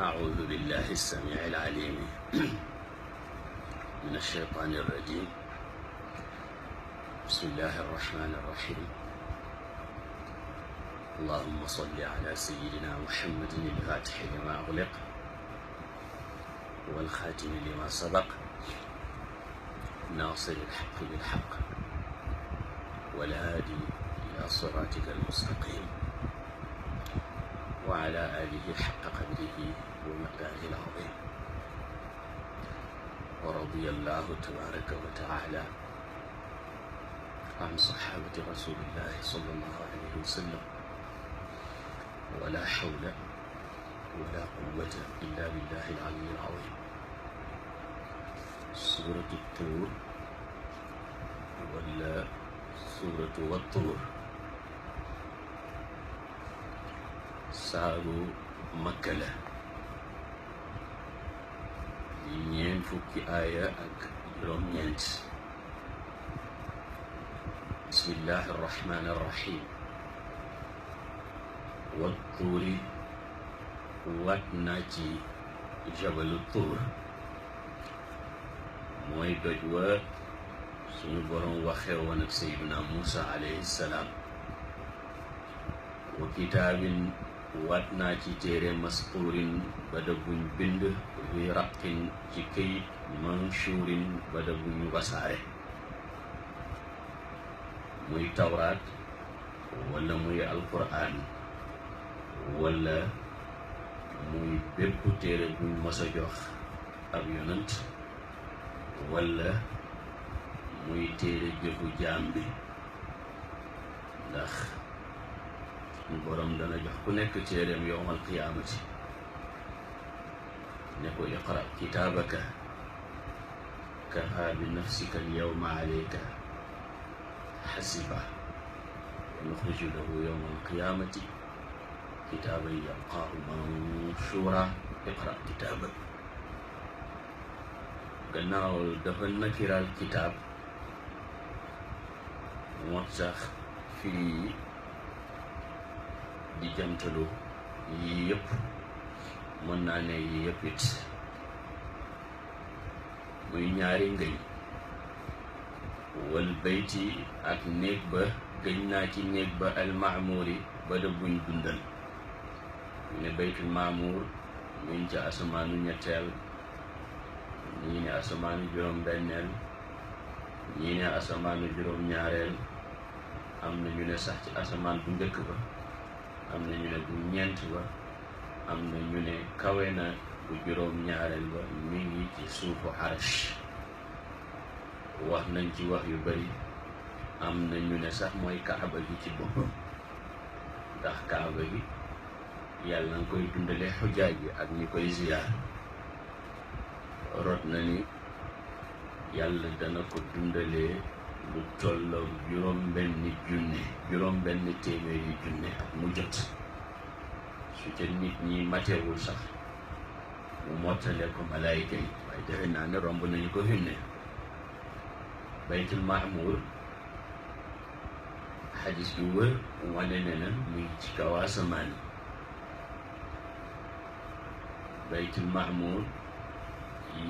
أعوذ بالله السميع العليم من الشيطان الرجيم. بسم الله الرحمن الرحيم. اللهم صل على سيدنا محمد الفاتح لما أغلق والخاتم لما سبق ناصر الحق بالحق والهادي إلى صراطك المستقيم وعلى آله حق قدره ومقداره العظيم. ورضي الله تبارك وتعالى عن صحابة رسول الله صلى الله عليه وسلم، ولا حول ولا قوة إلا بالله العلي العظيم. سورة الطور ولا سورة والطور saaru Makka la di ñeent fukki aaya ak juróom-ñeent. bismillahi arrahmani arrahim. wa tuuri wat naa ci jabalu tuur, mooy doj wa suñu boroom waxee woon ak Seydina Muusa alayhi salaam. wa kitaabin waat naa ci téere masquurin bada buñ bind fi raqin ci këyit manshuurin bada buñ wasaare, muy tawraat wala muy alquraan wala muy bépp téere buñ mos a jox ab yonant wala muy téere jëfu jaam bi, ndax borom dana jox ku nekk téereem yowmal qiyaamati ne ko iqra kitaabaka kafaa bi nafsika alyawma alayka xasiba nuxriju lahu yowmal qiyaamati kitaaban yalqaahu mansuura iqra kitaabak. gannaaw dafa nakiraal kitaab moo tax fii di jamtalu yii yëpp mën naa ne yii yëpp it muy ñaari ngëñ. wal bayti ak néeg ba, gëñ naa ci néeg ba almaamuuri ba da buñ dundal. ñu ne baytul maamuur muñ ca asamaanu ñetteel, ñii ne asamaanu juróom-benneel, ñii ne asamaanu juróom-ñaareel, am na ñu ne sax ci asamaan bu njëkk ba, am na ñu ne bu ñeent ba, am na ñu ne kawe na bu juróom-ñaareel ba, mi ngi ci suufu arash. wax nañ ci wax yu bari. am na ñu ne sax mooy kaaba gi ci boppam, ndax kaaba gi yàlla nga koy dundale xujaaj yi ak ñi koy ziyaar. rot na ni yàlla dana ko dundalee lu tolloog juróom-benni téeméeri junne ak mu jot. su ca nit ñi matewul sax mu mottale ko malaayika yi, waaye defe naa ne romb nañu ko finne. baytul maamuur xadis yu wër wane ne na mu ngi ci kaw asamaan. baytul maamuur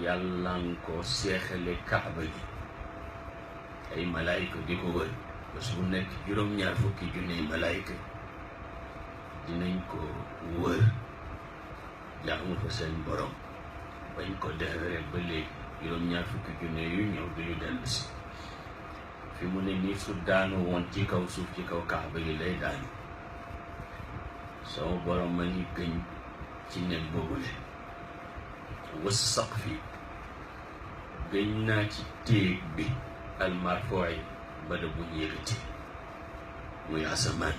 yàlla nga ko seexale kaaba gi, ay malaayika di ko wër bés bu nekk juróom-ñaar fukki junne malaayika dinañ ko wër jaamu fa seen borom. bañ ko defaree ba léegi juróom-ñaar fukki junne yu ñëw duñu dellu si. fi mu ne nii su daanu woon ci kaw suuf ci kaw kaaba gi lay daanu. sama borom ma ngi gëñ ci nekk boobule. was saqfi gëñ naa ci téeg bi almarfooy ba da buñ yëkkati, muy asamaan.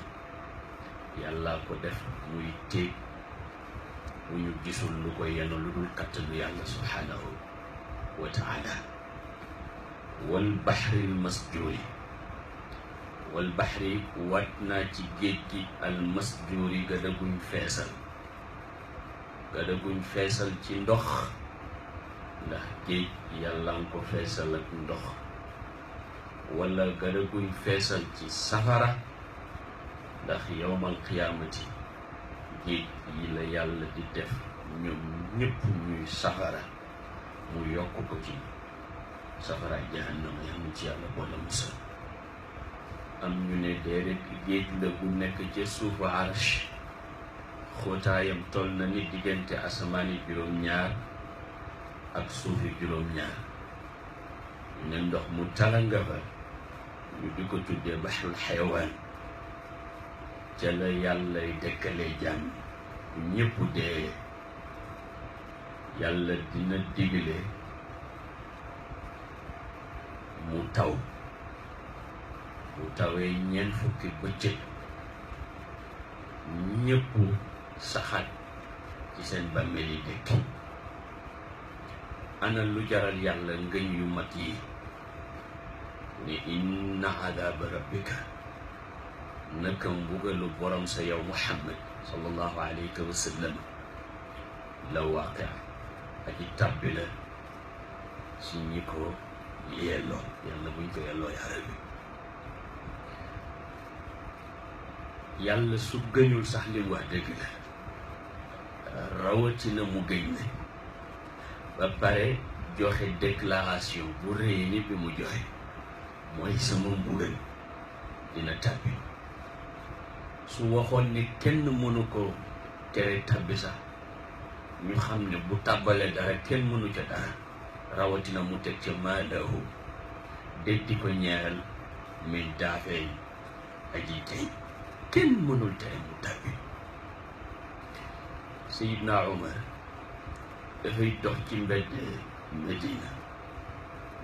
yàlla ko def muy téeg bu ñu gisul lu ko yenu lu dul kattanu yàlla subhaanahu wa taala. wal baxri almasjuuri, wal baxri wat naa ci géej gi almasjuuri gada guñ feesal. gada guñ feesal ci ndox, ndax géej yàlla nga ko feesal ak ndox. wala gada guñ feesal ci safara, ndax yowmal qiyaamati géej yi la yàlla di def ñoom ñëpp ñuy safara mu yokk ko ci safara jahannama yàlla ci yàlla boole musal. am ñu ne déedéet géej la bu nekk ca suufu arsh xóotaayam toll na ni diggante asamaani juróom-ñaar ak suufi juróom-ñaar ñu ne ndox mu tala nga fa ñu di ko tuddee baxrul xayawaan ca la yàllay dëkkalee jàmm ñëpp dee yàlla dina digle mu taw bu tawee ñeent fukki bëccëg ñëpp saxaat ci seen bàmmeel yi dekki. ana lu jaral yàlla ngëñ yu mat yi ni inna adaaba rabbika naka mbugalu borom sa yow Muhammad sallallahu alayhi wa sallam la waaqia aji tàbbi la si ñi ko yelloo yàlla buñ ko yelloo yaara bi. yàlla su gëñul sax li mu wax dëgg la rawatina mu gëñ ne ba pare joxe déclaration bu rëy ni bi mu joxe mooy sama mbugal dina tàbbi. su waxoon ni kenn mënu ko tere tàbbi sax ñu xam ne bu tàbbalee dara kenn mënu ca dara rawatina mu teg ca maalahu déddi ko ñeeral min daafee aji tey kenn mënul tere mu tàbbi. Seydina Umar dafay dox ci mbedd Medina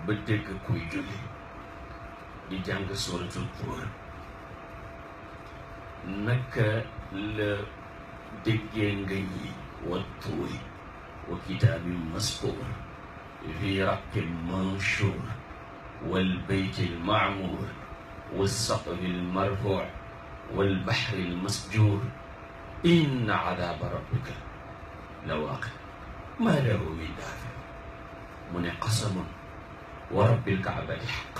ba dégg kuy julli di jàng suratul Tuur naka la déggee ngañ yi wa tuuri wa kitaabin maskuur fi raqqin manshuur wal baytil ma'muur was saqfil marfuu wal bahril masjuur inna adaaba rabbika la waaqi maa lahu min daafi mu ne qasamun wa rabbil kaabati xaq.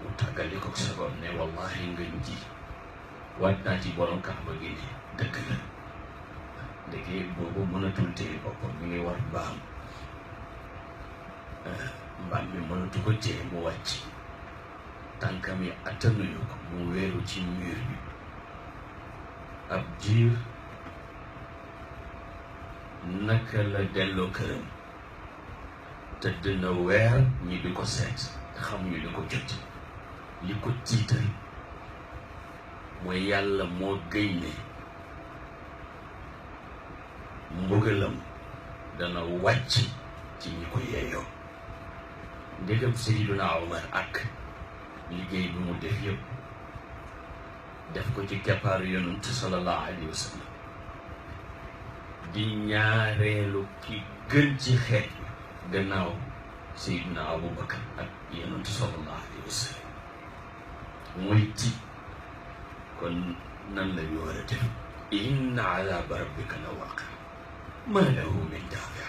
mu tàggali ko sagoon ne wallahi ngañ ji waat naa ci borom kaaba gi ne dëgg la. ndeke boobu mënatul téye boppam mi ngi war mbaam mi mënatu ko téye mu wàcc tànkam yi attanuñu ko mu wéeru ci mur bi ab jiir naka la delloo këram tëdd na weer ñi di ko seet te xamuñu di ko jot. li ko tiital mooy yàlla moo gëy ne mbugalam dana wàcc ci ñi ko yeeyoo. ndegam Seydina Omar ak liggéey bi mu def yëpp def ko ci keppaaru yonent sallallahu alayhi wa sallam di ñaareelu ki gën ci xeet gannaaw Seydina Abubakar ak yonent sallallahu alayhi wa sallam mooy tiit kon nan la ñu war a def. inna adaaba rabbika la waaqi maa lahu min daafi.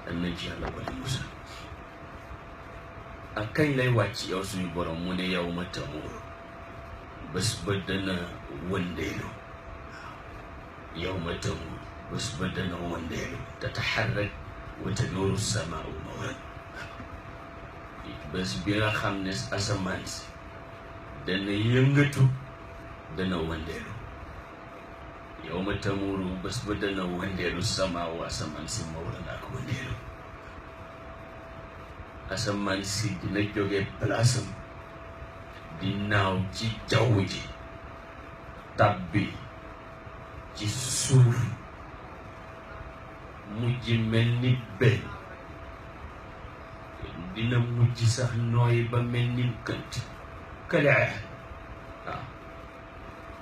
am nañ ci yàlla bari musa. ak kañ lay wàcc yow suñu borom mu ne yow ma tamuur bés ba dana wëndeelu. yow ma tamuur bés ba dana wëndeelu tataxarrak wa taduuru samaau mawran. bés bi nga xam ne asamaan si dana yëngatu dana wëndeelu. yow ma tamuuru bés ba dana wëndeelu samaawu asamaan si mawran ak wëndeelu. asamaan si dina jóge palaasam di naaw ci jaww ji tàbbi ci suuf mujj mel ni benn dina mujj sax nooy ba mel ni kënt këlee waaw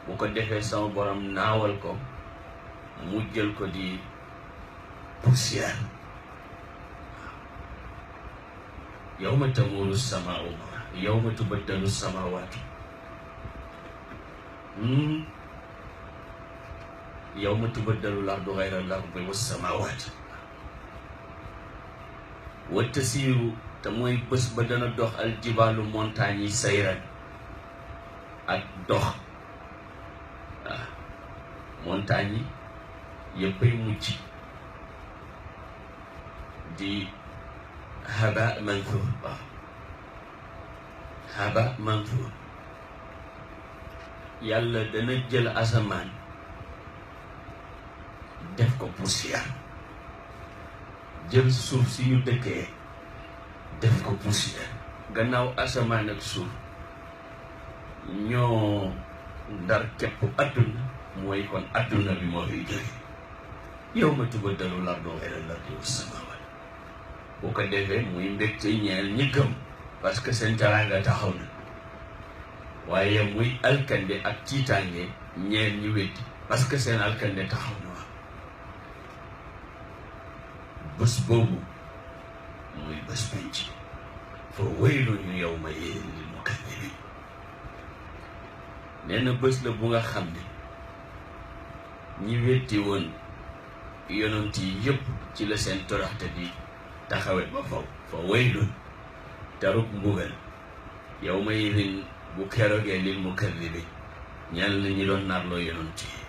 bu ko defee sama borom naawal ko mu jël ko di poussière. yawma tamuuru samaau yawma tubaddalu samaawaatu yawma tubaddalu l-ardu gayra l-ardi was-samaawaatu wa tasiiru te mooy bés ba dana dox aljibaalu montagne yi sayran ak dox montagne yi yëppay mucc di haba manthur waaw haba manthur yàlla dana jël asamaan def ko poussière jël suuf si ñu dëkkee def ko poussière gannaaw asamaan ak suuf ñoo ndar képp adduna mooy kon adduna bi moo fiy jóge yawma tubaddalu l-ardu ghayra l-ardi was-samaawaat bu ko defee muy mbégte ñeel ñi gëm parce que seen teraanga taxaw na waaye muy alkande ak tiitaange ñeel ñi weddi parce que seen alkande taxaw na wax bés boobu muy bés penc fa waylun yawma idin lil mukaddibiin nee na bés la bu nga xam ne ñi weddi woon yonent yi yëpp ci la seen toroxte di taxawe ba faw fa waylun taruk mbugal yawma idin bu keroogee lil mukaddibiin ñal na ñi doon narloo yonent yi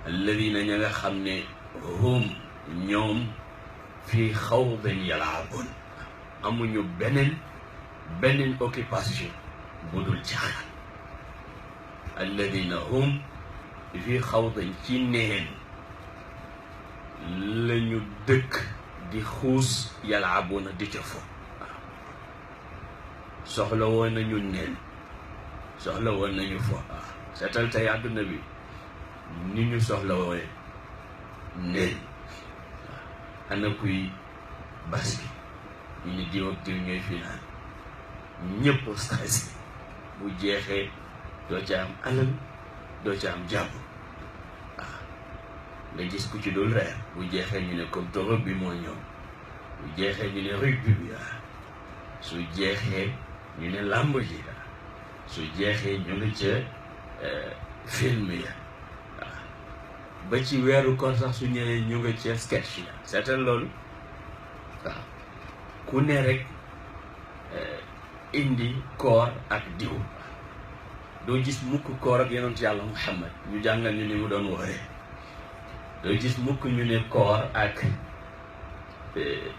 alladina ña nga xam ne hum ñoom fii xawdin yalaabuun amuñu beneen occupation bu dul caaxaan alladina hum fii xawdin ci neen lañu dëkk di xuus yalaabuuna di ca fo soxla woon nañu neen soxla woon nañu fo seetal tey àdduna bi ni ñu soxla wooye neen ana kuy basket ñu ni diw ak diw ñooy final ñëpp stressé bu jeexee doo ca am alal doo ca am jàmm nga gis ku ci dul reer bu jeexee ñu ne comme torob bi moo ñëw bu jeexee ñu ne rugby bi su jeexee ñu ne làmb ji su jeexee ñu ngi ca film ya ba ci weeru koor sax su ñëwee ñu nga ca sketch ya seetal loolu waaw ku ne rek indi koor ak diw doo gis mukk koor ak yonent yàlla Muhammad ñu jàngal ñu ni mu doon wooree doo gis mukk ñu ne koor ak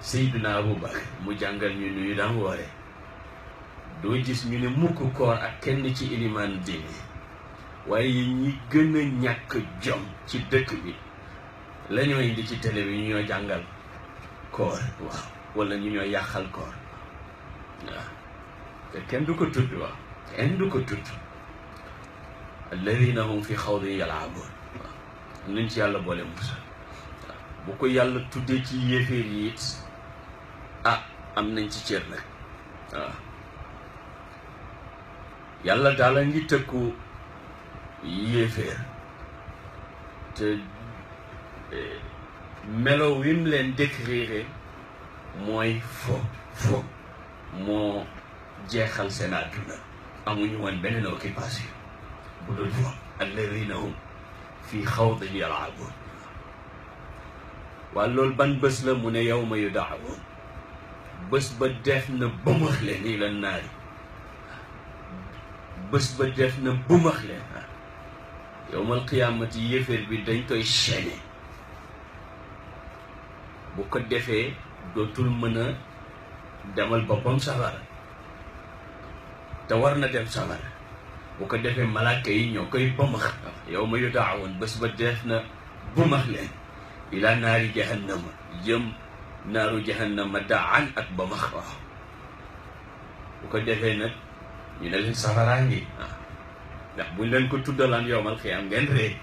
Seydina Abubakar mu jàngal ñu ni ñu daan wooree doo gis ñu ne mukk koor ak kenn ci ilimaan diine waaye ñi gën a ñàkk jom ci dëkk bi la ñoo indi ci télé bi ñu ñoo jàngal koor waaw wala ñu ñoo yàqal koor waaw te kenn du ko tudd waaw kenn du ko tudd alladina hum fi xawdin yalaabuun waaw nañ ci yàlla boole musal waaw bu ko yàlla tuddee ci yéeféer yi it am nañ ci cër nag waaw yàlla daal a ngi tëkku yéeféer te melo wi mu leen décrire mooy fo moo jeexal seen àdduna amuñu woon beneen occupation bu dul fo alladina hum fii xawdin yalaabuun waaye loolu ban bés la mu ne yawma yudaawun bés ba def na bëmax leen ila naari bés ba def na bëmax leen yawmal qiyaamati yéeféer bi dañ koy chaîné bu ko defee dootul mën a demal boppam safara te war na dem safara bu ko defee malaaka yi ñoo koy bëmax yawma yudaawun bés ba def na bëmax leen ila naari jahannama jëm naaru jahannama daan ak bëmax waaw bu ko defee nag ñu ne leen safaraa ngi ndax buñ leen ko tuddalaan yowmal xiyaam ngeen ree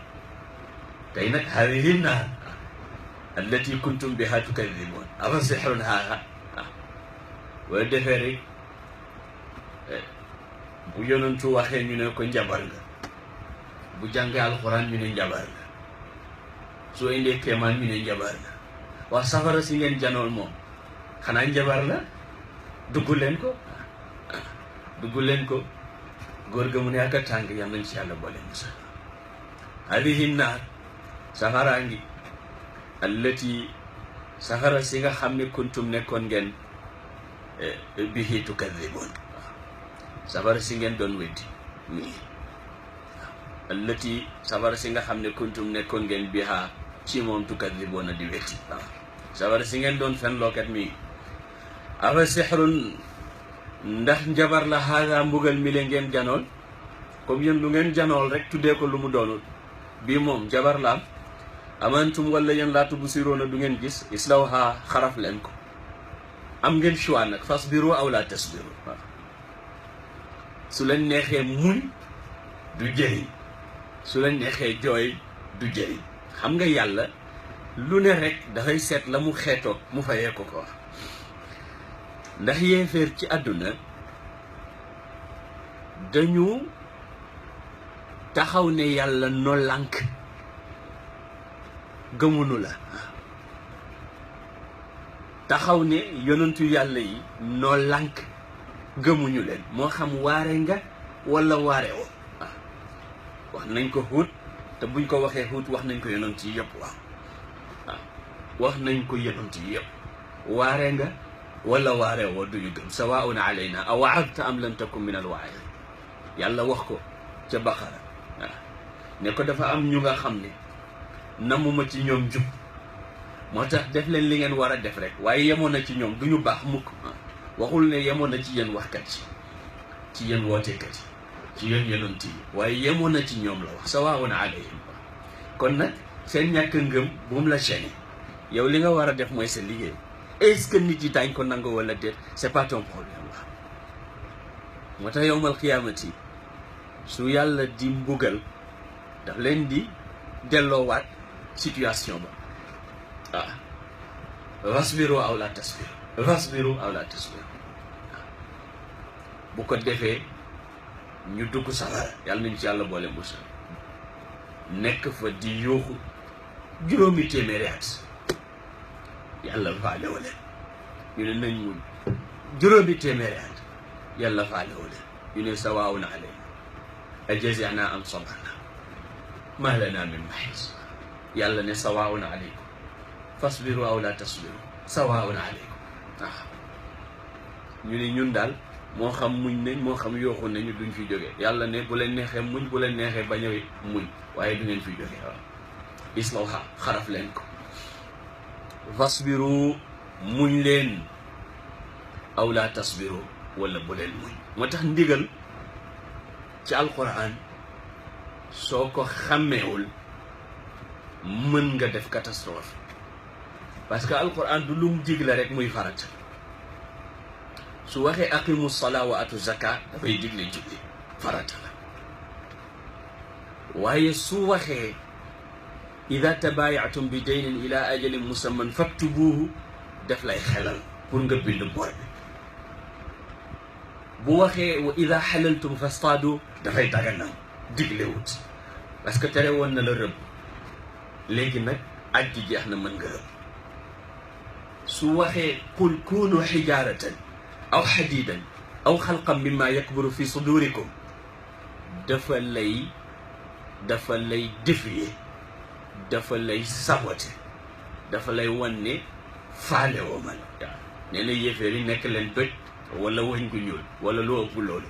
tey nag haadihi naar allati kuntum biha tukadibuun afa sixrun haada boo defee rek bu yonantu waxee ñu ne ko njabar nga bu jàngee alxuraan ñu ne njabar nga soo indee kéemaan ñu ne njabar nga wax safara si ngeen janool moom xanaa njabar la dugg leen ko dugg leen ko góor ga mu ne ak a tàng yam nañ ci yàlla boole musa hadihi naar saxaraa ngi allati saxara si nga xam ne kuntum nekkoon ngeen bihi tukadiboon safara si ngeen doon weddi mii allati safara si nga xam ne kuntum nekkoon ngeen bihaa ci moom tukadiboona di wetti waaw safara si ngeen doon fen lookat mi afa sixrun ndax njabar la haada mbugal mi le ngeen janool comme yéen lu ngeen janool rek tuddee ko lu mu doonul bii moom njabar la am amantum wala yéen laa tubsiroona du ngeen gis islawha xaraf leen ko am ngeen choix nag fasbiru aw la tasbiru waaw su leen neexee muñ du jëriñ su leen neexee jooy du jëriñ xam nga yàlla lu ne rek dafay seet la mu xeetoog mu fayee ko wax ndax yéeféer ci àdduna dañu taxaw ne yàlla no lànk gëmunu la taxaw ne yonentu yàlla yi noo lànk gëmuñu leen moo xam waare nga wala waare woo wax nañ ko Huud te buñ ko waxee Huud wax nañ ko yonent yi yëpp waaw wax nañ ko yonent yi yëpp waare nga wala waare woo duñu gëm sawaun alayna a wa'adta am lam takun min al waa'id yàlla wax ko ca Baqara waaw ne ko dafa am ñu nga xam ne namuma ci ñoom jub moo tax def leen li ngeen war a def rek waaye yemoon na ci ñoom du ñu baax mukk waxul ne yemoon na ci yéen waxkat yi ci yéen wootekat yi ci yéen yonent yi waaye yemoon na ci ñoom la wax sawaun alayhim kon nag seen ñàkk ngëm bu mu la gêné yow li nga war a def mooy sa liggéey est-ce que nit yi daañ ko nangu wala déet c'est pas ton problème waaw moo tax yowmal qiyaamati su yàlla di mbugal daf leen di delloowaat situation ba wasbiru aw la tasbiru wasbiru aw la tasbiru bu ko defee ñu dugg safara yàlla nañu ci yàlla boole musal nekk fa di yuuxu juróomi téeméeri at yàlla faale wu leen ñu ne nañ muñ juróomi téeméeri at yàlla faale wu leen ñu ne sawaawun alayna ajazina am sabarna ma lana min mahis yàlla ne sawaawun alaykum fasbiru aw la tasbiru sawaawun alaykum waaw ñu ne ñun daal moo xam muñ nañ moo xam yooxu nañu duñ fi jógee yàlla ne bu leen neexee muñ bu leen neexee bañ a muñ waaye du ngeen fi jógee waaw islawha xaraf leen ko fasbiru muñ leen aw la tasbiru wala bu leen muñ moo tax ndigal ci alquran soo ko xàmmeewul mën nga def catastrophe parce que alquran du lu mu digle rek muy farata su waxee aqimu salaa wa atu zaka dafay digle julli farata la waaye su waxee ida tabayatum bi daynin ila ajalin musamman faktubuhu def lay xelal pour nga bind bor bi bu waxee wa ida xalaltum fastaadu dafay daganam diglewut parce que tere woon na la rëbb léegi nag aj ji jeex na mën nga rëbb su waxee qul kunu xijaaratan aw xadiidan aw xalqan mimma yakburu fi sudurikum dafa lay défier dafa lay sabote dafa lay wan ne faale woo ma la waaw nee na yéeféer yi nekk leen doj wala wëñ gu ñuul wala loo ëpp loolu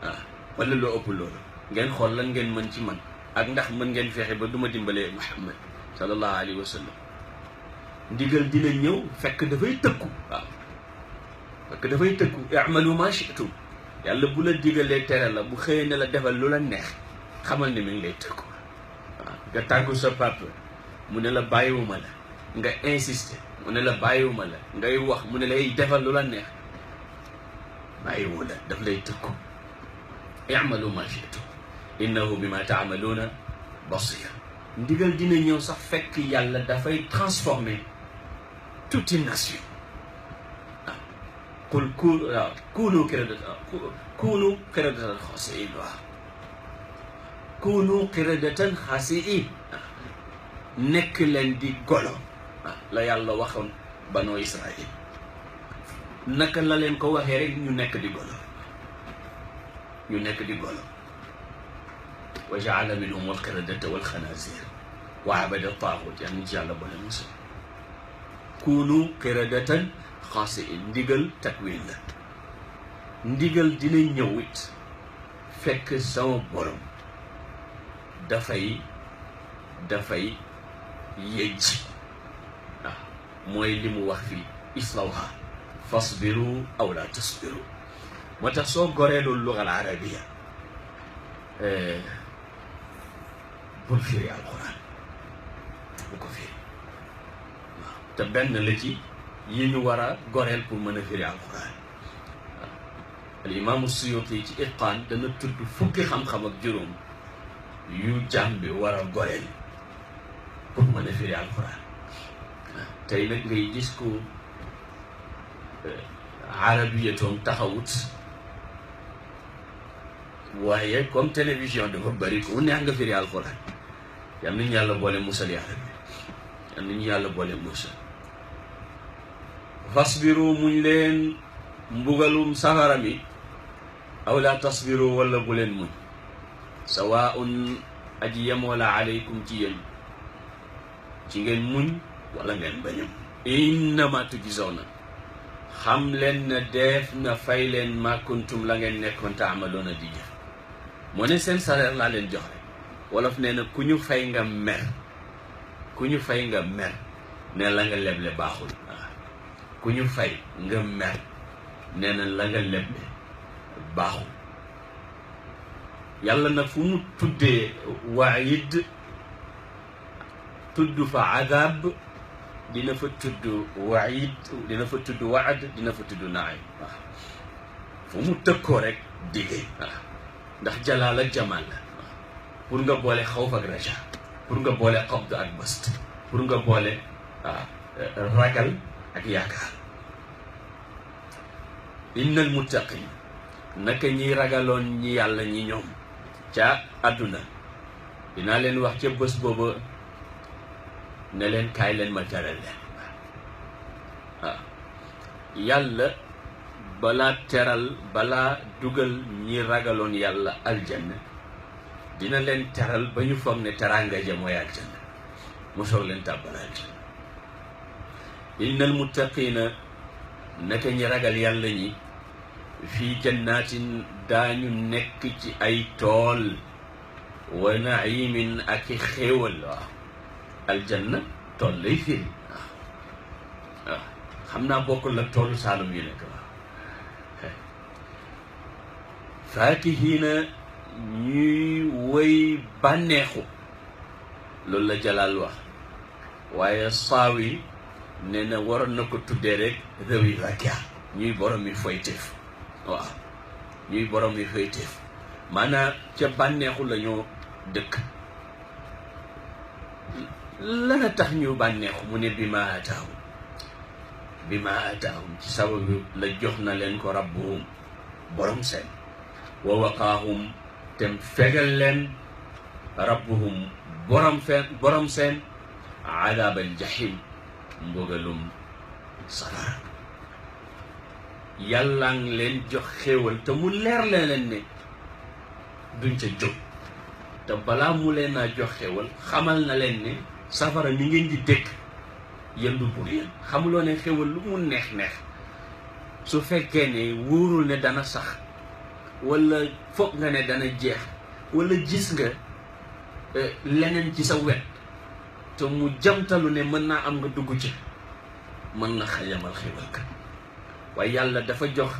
waaw wala loo ëpp loolu ngeen xool lan ngeen mën ci man ak ndax mën ngeen fexe ba duma dimbalee Muhammad sallallahu alayhi wa sallam ndigal dina ñëw fekk dafay tëkku waaw fekk dafay tëkku i'malu ma shi'tum yàlla bu la digalee tere la bu xëyee ne la defal lu la neex xamal ne mi ngi lay tëkku waaw nga tàggu sa papa mu ne la bàyyiwuma la nga insister mu ne la bàyyiwuma la ngay wax mu ne lay defal lu la neex bàyyiwu la daf lay tëkku i'malu ma shi'tum innahu bima ta'maluna basir ndigal dina ñëw sax fekk yàlla dafay transformer toute une nation waaw qul kunu qiradatan xaasi'in waaw kunu qiradatan xaasi'in nekk leen di golo waaw la yàlla waxoon banu Israël naka la leen ko waxee rek ñu nekk di golo ñu nekk di golo wa jaala minhum alqiradata walxanazir wa abada taaxut yan ci yàlla bale musul kunu qiradatan xaasi'in ndigal takwin la ndigal dina ñëw it fekk sama borom dafay yëj waaw mooy li mu wax fii islawha fasbiru aw la tasbiru moo tax soo goreelul luga al arabiya bul firi alquran bu ko firi waaw te benn la ci yi ñu war a goreel pour mën a firi alquran waaw al imaamu suyuti ci itqaan dana tudd fukki xam-xam ak juróom yu jàmm bi war a goreel pour mën a firi alquran waaw tey nag ngay gis ko arabiyatoom taxawut waaye comme télévision dafa bëri ku neex nga firi alquran yal nañu yàlla boole musal yàlla bi yal nañu yàlla boole musal fasbiru muñ leen mbugalum safara mi aw la tasbiru wala bu leen muñ sawaun aji yemoo la aleykum ci yéen ci ngeen muñ wala ngeen bañam innama tujzawna xam leen na def na fay leen ma kuntum la ngeen nekkoon taamaloona di jëf moo ne seen salaire laa leen jox rek wolof nee na ku ñu fay nga mer ne la nga leble baaxul waaw ku ñu fay nga mer nee na la nga leble baaxul yàlla nag fu mu tuddee waid tudd fa adab dina fa tudd waid dina fa tudd waad dina fa tudd naay waaw fu mu tëkkoo rek diggee waaw ndax jalaal ak jamaal la waaw pour nga boole xawf ak raja pour nga boole qabd ak bast pour nga boole ragal ak yaakaar innal muttaqin naka ñiy ragaloon ñi yàlla ñi ñoom ca àdduna dinaa leen wax ca bés booba ne leen kaay leen ma teral leen waaw yàlla balaa dugal ñi ragaloon yàlla aljanna dina leen teral ba ñu foog ne teraanga ja mooy aljanna mu soog leen tàbbal aljanna innal muttaqina naka ñi ragal yàlla ñi fii jannaatin daañu nekk ci ay tool wa naimin ak i xéewal waaw aljanna tool lay firi waaw xam naa bokkul ak toolu saalum yu nekk waaw faakihiina ñuy woy bànneexu loolu la jalaal wax waaye saawi nee na waroon na ko tuddee rek réwi vakia ñuy borom mi foyteef waaw ñuy borom mi foyteef maanaam ca bànneexu la ñoo dëkk lana tax ñu bànneexu mu ne bi ma ataahum ci sababu la jox na leen ko rabbuhum borom seen wa waqaahum tem fegal leen rabbuhum borom seen adaabal jahim mbugalum safara yàlla ngi leen jox xéewal te mu leer leen ne duñ ca jóg te balaa mu leen naa jox xéewal xamal na leen ne safara mi ngeen di dëkk yéen du pour yéen xamuloo ne xéewal lu mu neex su fekkee ne wóorul ne dana sax wala foog nga ne dana jeex wala gis nga leneen ci sa wet te mu jamtalu ne mën naa am nga dugg ci mën na xajamal xéewal ka waaye yàlla dafa jox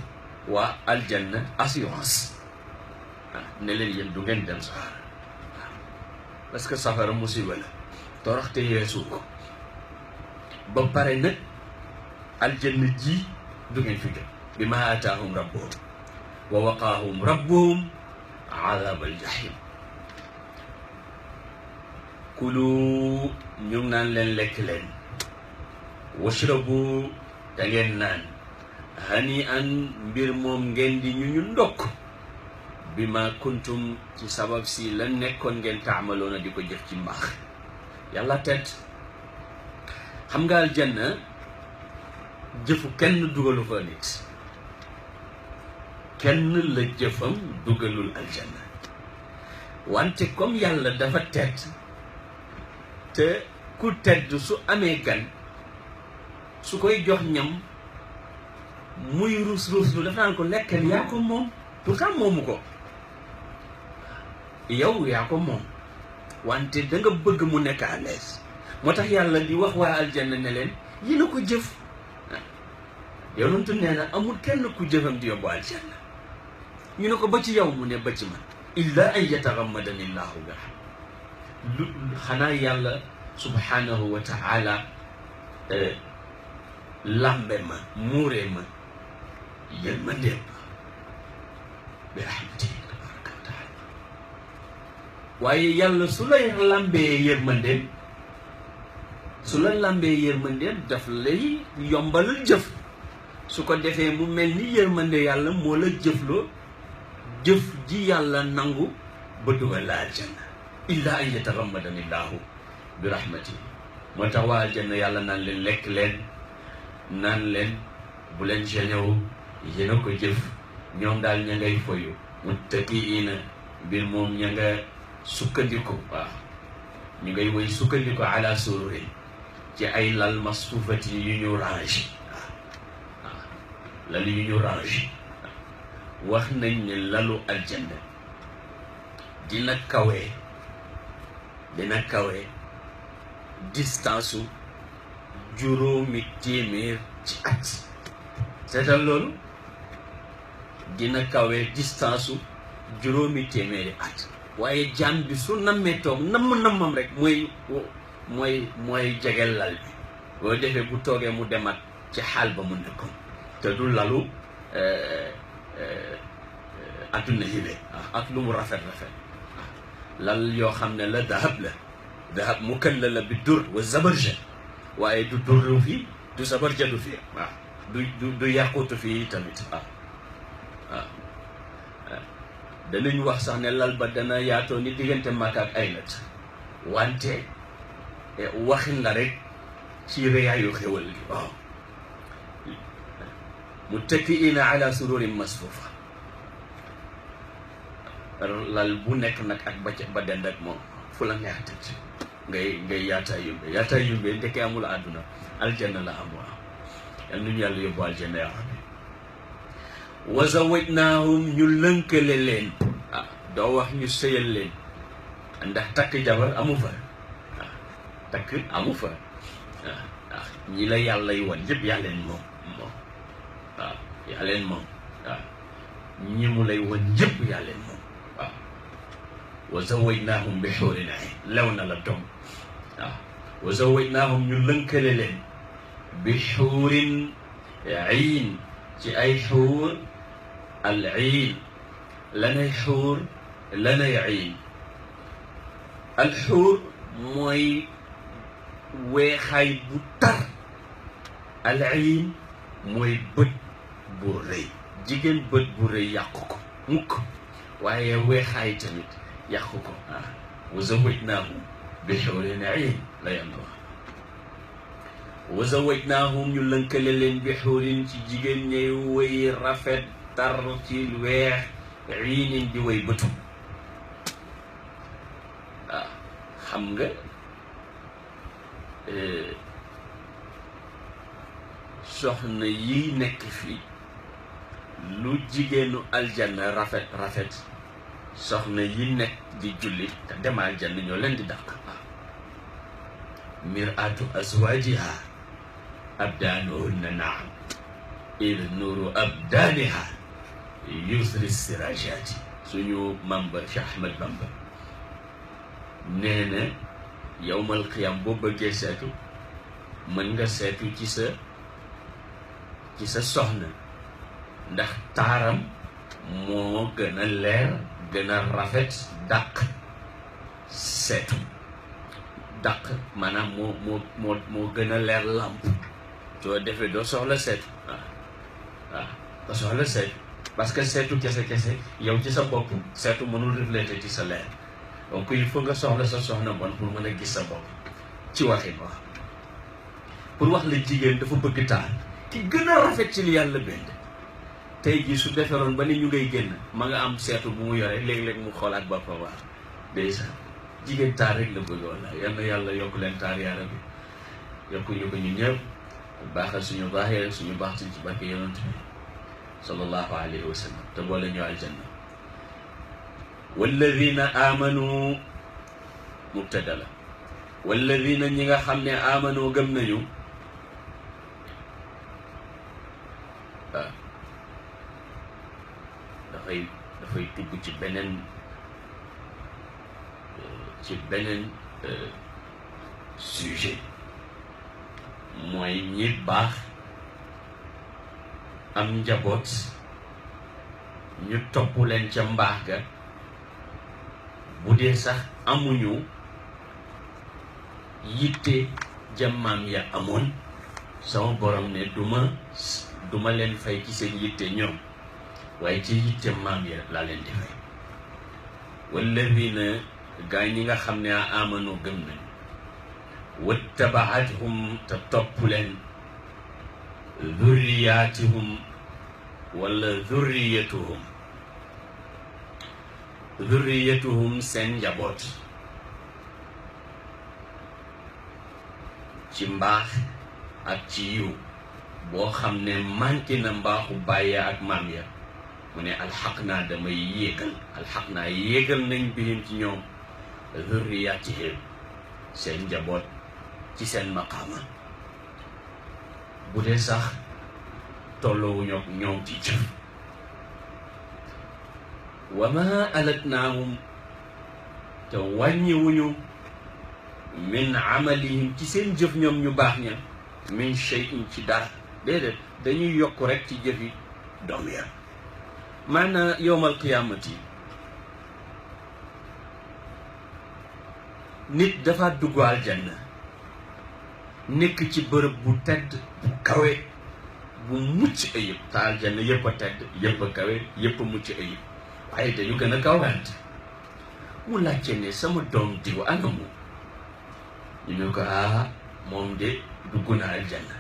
waa aljanna assurance ne leen yéen du ngeen dem safara parce que safara musiba la toroxte yeesu ko ba pare nag aljanna ji du ngeen fi jóg bi ma ataahum rabbuhum wa waqaahum rabbuhum adabal jahim kulu ñu ngi naan leen lekk leen washrabu da ngeen naan hani an mbir moom ngeen di ñu ndokk bi ma kuntum ci sabab si la nekkoon ngeen taamaloona di ko jëf ci mbaax yàlla tedd xam nga aljanna jëfu kenn dugalu fa nit kenn la jëfam dugalul aljanna wante comme yàlla dafa tedd te ku tedd su amee gan su koy jox ñam muy ruus lu dafa naan ko lekkal yaa ko moom pourtant moomu ko yow yaa ko moom wante da nga bëgg mu nekk à l'aise moo tax yàlla di wax waa aljanna ne leen yéen a ko jëf yonentu nee na amul kenn ku jëfam di yóbbu aljanna ñu ne ko ba ci yow mu ne ba ci man illa an yatagammadani llahu bi rahma lu xanaa yàlla subhanahu wa taala lambe ma muuree ma yërmandeem bi rahmatihi tabaraka wa taala waaye yàlla su la lambee yërmandeem su la lambee yërmandeem daf lay yombalal jëf su ko defee mu mel ni yërmande yàlla moo la jëfloo jëf ji yàlla nangu ba dugal la aljanna illa an yatagammadani llaahu bi rahmatihi moo tax waa aljanna yàlla naan leen lekk leen naan leen bu leen généwu yéen a ko jëf ñoom daal ña ngay foyu muttakiina mbir moom ña nga sukkandiku waaw ñu ngay woy sukkandiku ala sururin ci ay lal masfufati yu ñu range waaw lal yu ñu range wax nañ ne lalu aljanna dina kawe distance u juróomi téeméer ci at seetal loolu dina kawe distance u juróomi téeméeri at waaye jaan bi su nammee toog nammam rek mooy jegel lal bi boo defee bu toogee mu demat ci xaal ba mu nekkoon te du lalu adduna yile ak lu mu rafet lal yoo xam ne la dahab mukallala bi dur wa zabarja waaye du durru fii du zabarja du fii waaw du yàqutu fii tamit waaw danañ wax sax ne lal ba dana yaatoo ni diggante Makka ak Aylat wante waxin la rek ci rëyaayu xéwal gi waaw muttakiina ala sururin masfufa lal bu nekk nag ak ba dend ak moom fu la neex tëdd ngay yaataa yumbe ndeke amul àdduna aljanna la am waaw yal nañu yàlla yóbbu aljanna yaa rabbi wa zawajnaahum ñu lënkale leen doo wax ñu sëyal leen ndax takk jabar amu fa takk amu fa ndax ñi la yàlla yi wan yëpp yaa leen moom waaw yaa leen moom waaw ñi mu lay wan yëpp yaa leen moom waaw wa zawajnaahum bi xuurin ayn lew na la doom waaw wa zawajnaahum ñu lënkale leen bi xuurin ayn ci ay xuur al ayn lanay xuur lanay ayn al xuur mooy weexaay bu tar al ayn mooy bët bu rëy jigéen bët bu rëy yàqu ko mukk waaye weexaay tamit yàqu ko wa zawajnaahum bi xuurin ayn la yàlla wax wa zawajnaahum ñu lënkale leen bi xuurin ci jigéen ñay way rafet tar ci weex aynin di way bëtu waaw xam nga soxna yi nekk fii lu jigéenu aljanna rafet soxna yi nekk di julli te dem aljanna ñoo leen di dàq mir'atu azwajiha abdaanuhunna naam id nuuru abdaaniha yusri sirajaati suñu mamba Cheikh Ahmad Bamba nee na yowmal qiyam boo bëggee seetu mën nga seetu ci sa soxna ndax taaram moo gën a leer gën a rafet dàq seetu dàq maanaam moo gën a leer làmp soo defee doo soxla seetu waaw doo soxla seetu parce que seetu kese yow ci sa bopp seetu mënul refléter ci sa leer donc il faut nga soxla sa soxna bon pour mën a gis sa bopp ci waxin wax pour wax la jigéen dafa bëgg taal ki gën a rafet ci li yàlla bind tey jii su deferoon ba ni ñu ngay génn ma nga am seetu bu mu yore léeg-léeg mu xoolaat boppam wax ndeysaan jigéen taar rek la bëgg walla yal na yàlla yokk leen taar yaa rabbi yokku ñu ko ñu ñëpp baaxal suñu baaxee suñu baax ci barke yonent bi sallallahu alayhi wa sallam te boole ñu aljanna walladina amanu mubtada la walladina ñi nga xam ne amanoo gëm nañu waaw dafay dugg ci beneen sujet mooy ñi baax am njaboot ñu topp leen ca mbaax ga bu dee sax amuñu yitte jàmmaam ya amoon sama borom ne duma leen fay ci seen yitte ñoom waaye ci yitte maam ya laa leen di fay walladina gaa ñi nga xam ne amanu gëm nañ wattabaatuhum te topp leen dhurriyatuhum wala dhurriyatuhum seen njaboot ci mbaax ak ci yiw boo xam ne manqué na mbaaxu bàyyi ak maam ya mu ne alxaq naa damay yéegal nañ bihim ci ñoom dhurriyatihim seen njaboot ci seen maqaama bu dee sax tolloowuñu ak ñoom ci jëf wa ma alatnaahum te wàññiwuñu min amalihim ci seen jëf ñoom ñu baax ña min shay'in ci dara déedéet dañuy yokk rek ci jëfi doom ya maanaam yowmal qiyaamati nit dafa dugg aljanna nekk ci bërëb bu tedd bu kawe bu mucc ayib te aljanna yëpp a tedd yëpp a kawe yëpp a mucc ayib waaye dañu gën a kawante mu laajte ne sama doom diw anamu ñu ne ko moom de dugg na aljanna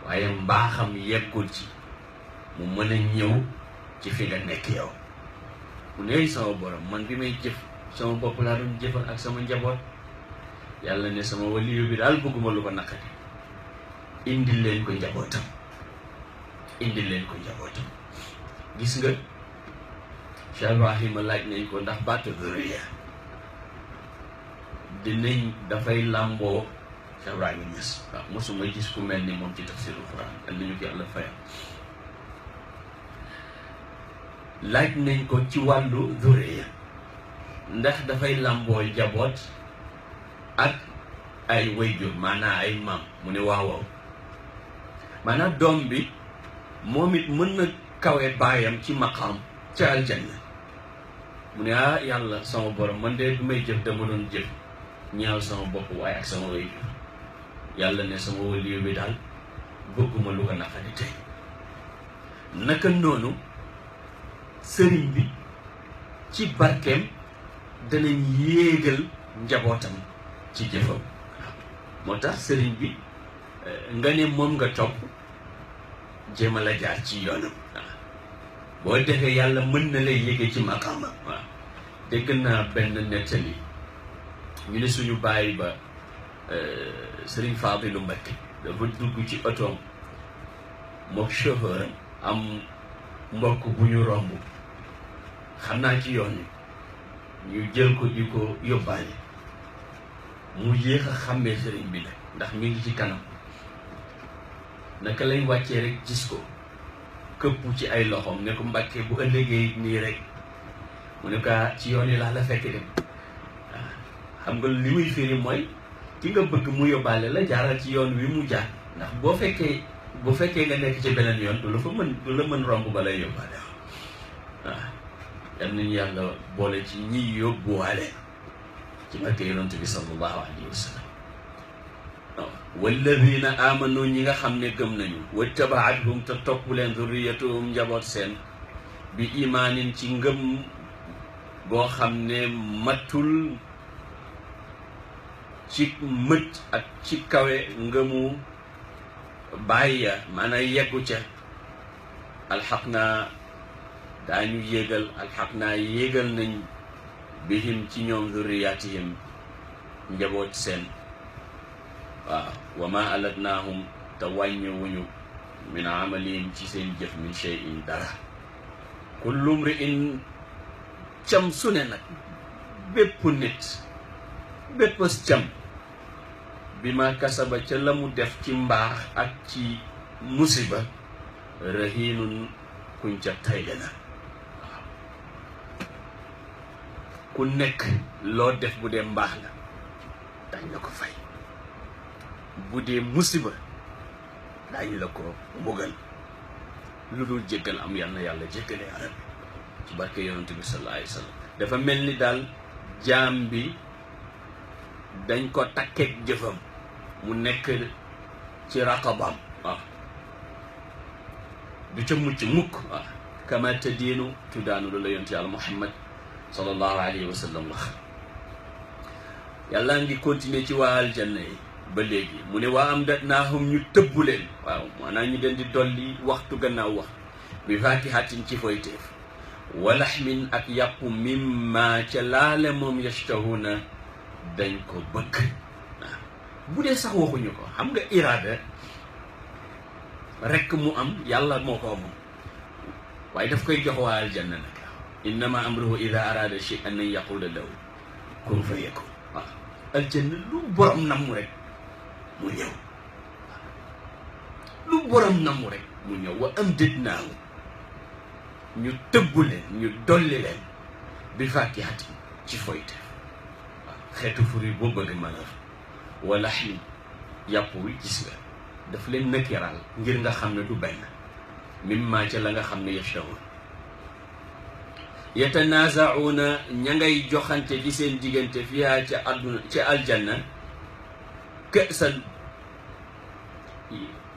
waaye mbaaxam yeggul ci mu mën a ñëw ci fi nga nekk yow mu ne sama borom man bi may jëf sama bopp laa doon jëfal ak sama njaboot yàlla ne sama waliyu bi daal bëgguma lu ko naqati indil leen ko njabootam gis nga Cheikh Ibrahima laaj nañ ko ndax baatu dhurriya dafay làmboo Cheikh Ibrahima Niass waaw mosuma gis ku mel ni moom ci tafsirul Quran yal nañu ko yàlla fayal laaj nañ ko ci wàllu dhurriya ndax dafay làmboo njaboot ak ay wayjur maanaam ay maam mu ne waaw maanaam doom bi moom it mën na kawe baayam ci maqaam ca aljanna mu ne yàlla sama borom man de du may jëf dama doon jëf ñaaw sama bopp waaye ak sama wayjur yàlla ne sama waliyu bi daal bëgguma lu ko naqari tey naka noonu sëriñ bi ci barkeem danañ yéegal njabootam ci jëfam moo tax sëriñ bi nga ne moom nga topp jéema la jaar ci yoonam boo defee yàlla mën na lay yéege ci maqaama waaw dégg naa benn nettali ñu ne suñu bàyyi ba sëriñ Fadilu Mbakke dafa dugg ci otoom mook chauffeur am mbokk bu ñu romb xam naa ci yoon ñu jël ko di ko yóbbaale mu yéex a xàmmee sëriñ bi nag ndax mi ngi ci kanam naka lañ wàccee rek gis ko këpp ci ay loxoom ne ko Mbàkke bu ëllëgee nii rek mu ne ko ci yoon yi laa la fekk dem waaw xam nga li muy firi mooy ki nga bëgg mu yóbbaale la jaaral ci yoon wi mu jaar ndax bu fekkee nga nekk ci beneen yoon du la mën romb ba lay yóbbaale waaw yal nañu yàlla boole ci ñiy yóbbuwaale ci barke yonent bi sallallahu alayhi wa sallam walladina amanu ñi nga xam ne gëm nañu wattabaatuhum te topp leen zurriyatuhum njaboot seen bi imaanin ci ngëm boo xam ne matul ci mët ak ci kawe ngëmu bàyya maanaam yeggu ca alxaq naa daañu yéegal nañ bihim ci ñoom zurriyatihim njaboot seen waaw wa ma alatnaahum te wàññiwuñu min amalihim ci seen jëf min shay'in dara kullu mri'in cam su ne nag bépp nit bépp cam bi ma kasaba ca la mu def ci mbaax ak ci musiba rahiinun kuñ ca tayle na waaw ku nekk loo def bu dee mbaax la dañ la ko fay bu dee musiba dañ la ko mbugal lu dul jéggal am yal na yàlla jéggale arab ci barke yonent bi sallallahu alayhi wa sallam dafa mel ni daal jaam bi dañ ko takkeeg jëfam mu nekk ci raqabam waaw du ca mucc mukk waaw kama tadiinu tudaanu loolu la yonent yàlla Muhammad sallallahu alayhi wa sallam wax yàlla ngi continuer ci waa aljanna yi ba léegi mu ne waa am dat naahum ñu tëbbu leen waaw maanaam ñu leen di dolli waxtu gannaaw wax bi faakihatin ci foyteef wa laxmin ak yàpp mimma ca laale moom yashtahuna dañ ko bëgg waaw bu dee sax waxuñu ko xam nga iraada rekk mu am yàlla moo ko moom waaye daf koy jox waa aljanna nag innama amruhu ida arada shay'an an yaqula lahu kun fayakun waaw aljanna lu borom namm rek mu ñëw lu borom namm rek mu ñëw wa amdadnaahu ñu tëbbu leen ñu dolli leen bi faakihati ci foyte waaw xeetu furi boo bëgg mën a wa laxmi yàpp wi gis nga daf leen nakiraal ngir nga xam ne du benn mimma ca la nga xam ne yashtahuun yatanaazauna ña ngay joxante ci seen diggante fiha ca àdduna ca aljanna kësan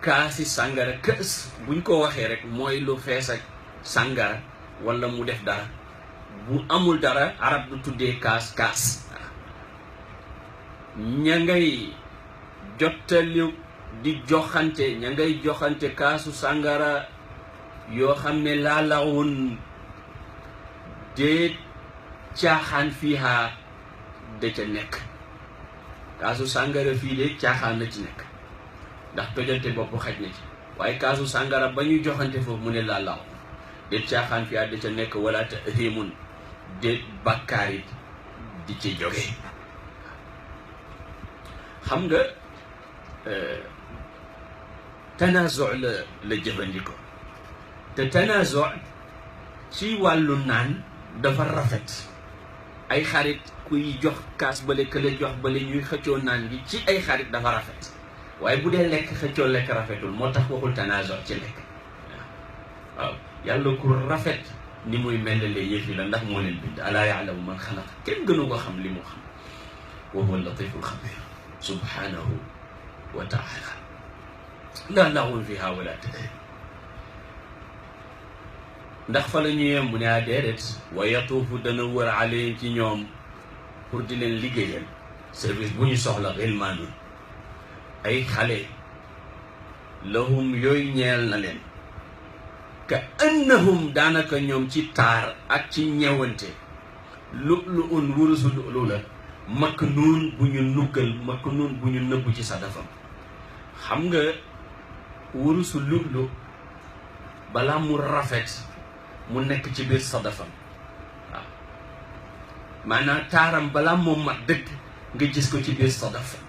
kaasi sàngara kës buñ ko waxee rek mooy lu fees ak sàngara wala mu def dara bu amul dara arab du tuddee kaas ña ngay jottali di joxante ña ngay joxante kaasu sàngara yoo xam ne laalawun de caaxaan fiiha da ca nekk kaasu sàngara fii de caaxaan na ci nekk ndax tojante bopp xaj na ci waaye kaasu sàngara ba ñuy joxante foofu mu ne laalaw de caaxaan fiiha da ca nekk wala tahrimun de bàkkaar yi di ci jóge xam nga tanazo la jëfandikoo te tanazo ci wàllu naan dafa rafet ay xarit kuy jox kaas bale kële jox bale ñuy xëccoo naan bi ci ay xarit dafa rafet waaye bu dee lekk xëccoo lekk rafetul moo tax waxul tanazo ci lekk waaw yàlla ku rafet ni muy melalee yëf yi la ndax moo leen bind alaa yaalamu man xalaq kenn gënu ko xam li mu xam wa huwa latiful xabir subhanahu wa taala laa laxun fiha wala tadri ndax fa la ñu yem mu ne a déedéet wa yatuufu dana wër alayhim ci ñoom pour di leen liggéeyal service bu ñu soxla xilmaanun ay xale lahum yooyu ñeel na leen ka annahum daanaka ñoom ci taar ak ci ñewante lu'lu'un wurusu lu'lu la maknuun bu ñu nuggal maknuun bu ñu nëbb ci sadafam xam nga wurusu lu'lu balaa mu rafet mu nekk ci biir sadafam waaw maanaam taaram balaa moom mat dëgg nga gis ko ci biir sadafam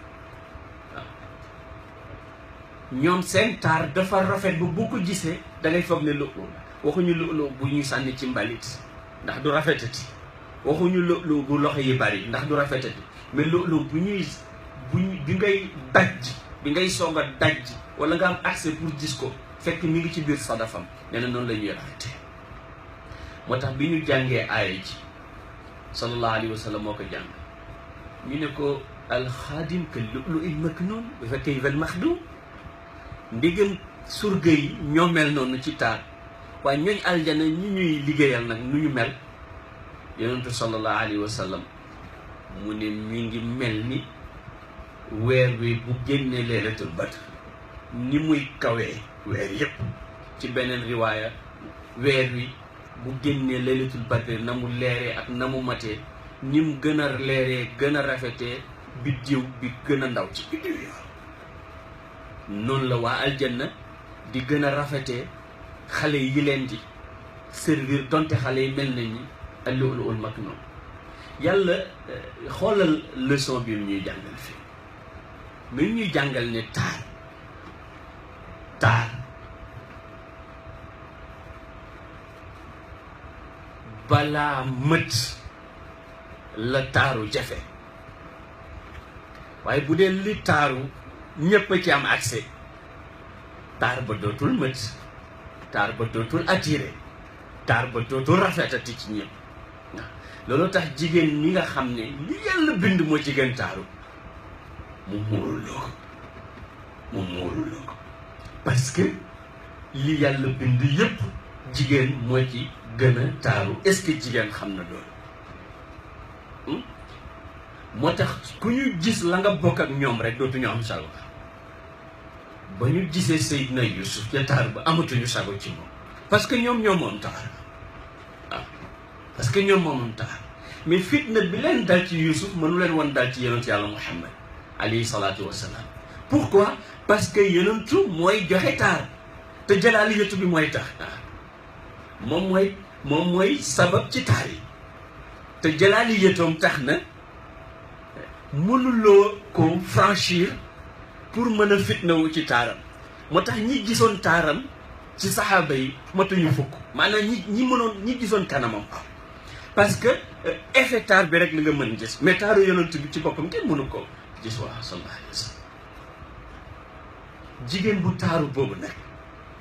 waaw ñoom seen taar dafa rafet bu boo ko gisee da ngay foog ne lu'lu waxuñu lu'lu bu ñuy sànni ci mbalit ndax du rafetati waxuñu lu'lu bu loxo yi bari ndax du rafetati mais lu'lu bi ngay daj bi ngay soog a daj wala nga am accès pour gis ko fekk mi ngi ci biir sadafam nee na noonu la ñuy rafetee moo tax bi ñu jàngee aaya ji sallallahu alayhi wa sallam moo ko jàng ñu ne ko alxaadim ka lu'lu'il maknuun bu fekkee vel maxdum ndigam surga yi ñoo mel noonu ci taar waaye ñooñ aljana ñi ñuy liggéeyal nag nu ñu mel yonentu sallallahu alayhi wa sallam mu ne mi ngi mel ni weer wi bu génnee leelatul badr ni muy kawee weer yépp ci beneen riwaaya weer wi bu génnee leelatul badr na mu leeree ak na mu matee ni mu gën a leeree gën a rafetee biddiw bi gën a ndaw ci biddiw yi noonu la waa aljanna di gën a rafetee xale yi leen di servir donte xale yi mel nañ ni al-lu'lu'ul maknuun yàlla xoolal leçon bi ñuy jàngal fii mi ñuy jàngal ne taar balaa mët la taaru jafe waaye bu dee li taaru ñépp a ci am accès taar ba dootul mët taar ba dootul attiré taar ba dootul rafetati ci ñëpp waaw loolu tax jigéen ñi nga xam ne li yàlla bind moo ci gën taaru mu muuruloo ko parce que li yàlla bind yépp jigéen moo ci gën a taaru est-ce que jigéen xam na loolu moo tax ku ñu gis la nga bokk ak ñoom rek dootuñu am sago ba ñu gisee Seydina Yusuf ca taar ba amatuñu sago ci moom parce que ñoom moom taar waaw parce que ñoom moom taar mais fitna bi leen dal ci Yusuf mënu leen woon dal ci yonent yàlla Muhammad alayhi salaatu wassalaam pourquoi parce que yonentu mooy joxe taar te jalaaliyatu bi mooy tax moom mooy sabab ci taar yi te jalaaliyatoom tax na mënuloo ko franchir pour mën a fitnawu ci taaram moo tax ñi gisoon taaram ci saxaaba yi matuñu fukk maanaam ñi gisoon kanamam parce que effet taar bi rek li nga mën gis mais taaru yonent bi ci boppam kenn mënu ko gis waa sallallahu alayhi wa sallam jigéen bu taaru boobu nag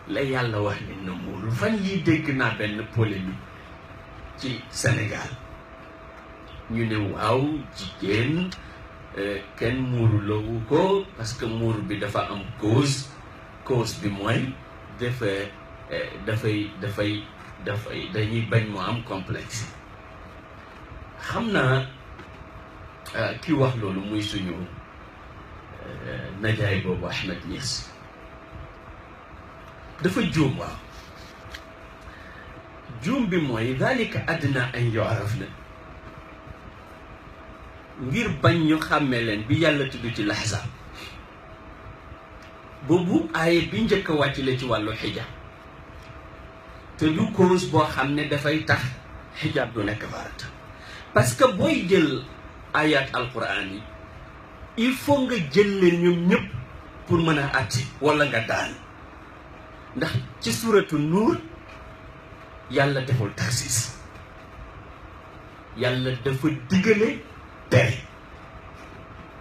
la yàlla wax ni na muuru fan yii dégg naa benn polémique ci Sénégal ñu ne waaw jigéen kenn muuru loowu ko parce que muur bi dafa am cause bi mooy dafay dañuy bañ moo am complexe xam naa ki wax loolu muy suñu najaay boobu Ahmed Niass dafa juum waaw juum bi mooy dalika adna an yu'raf na ngir bañ ñu xàmmee leen bi yàlla tudd ci Lahzab boobu aaye bi njëkk a wàcc la ci wàllu xijaab te du cause boo xam ne dafay tax xijaab du nekk farata parce que booy jël ayat alquran yi il faut nga jël leen ñoom ñëpp pour mën a atti wala nga daan ndax ci suratu nuur yàlla deful taxis yàlla dafa digale tere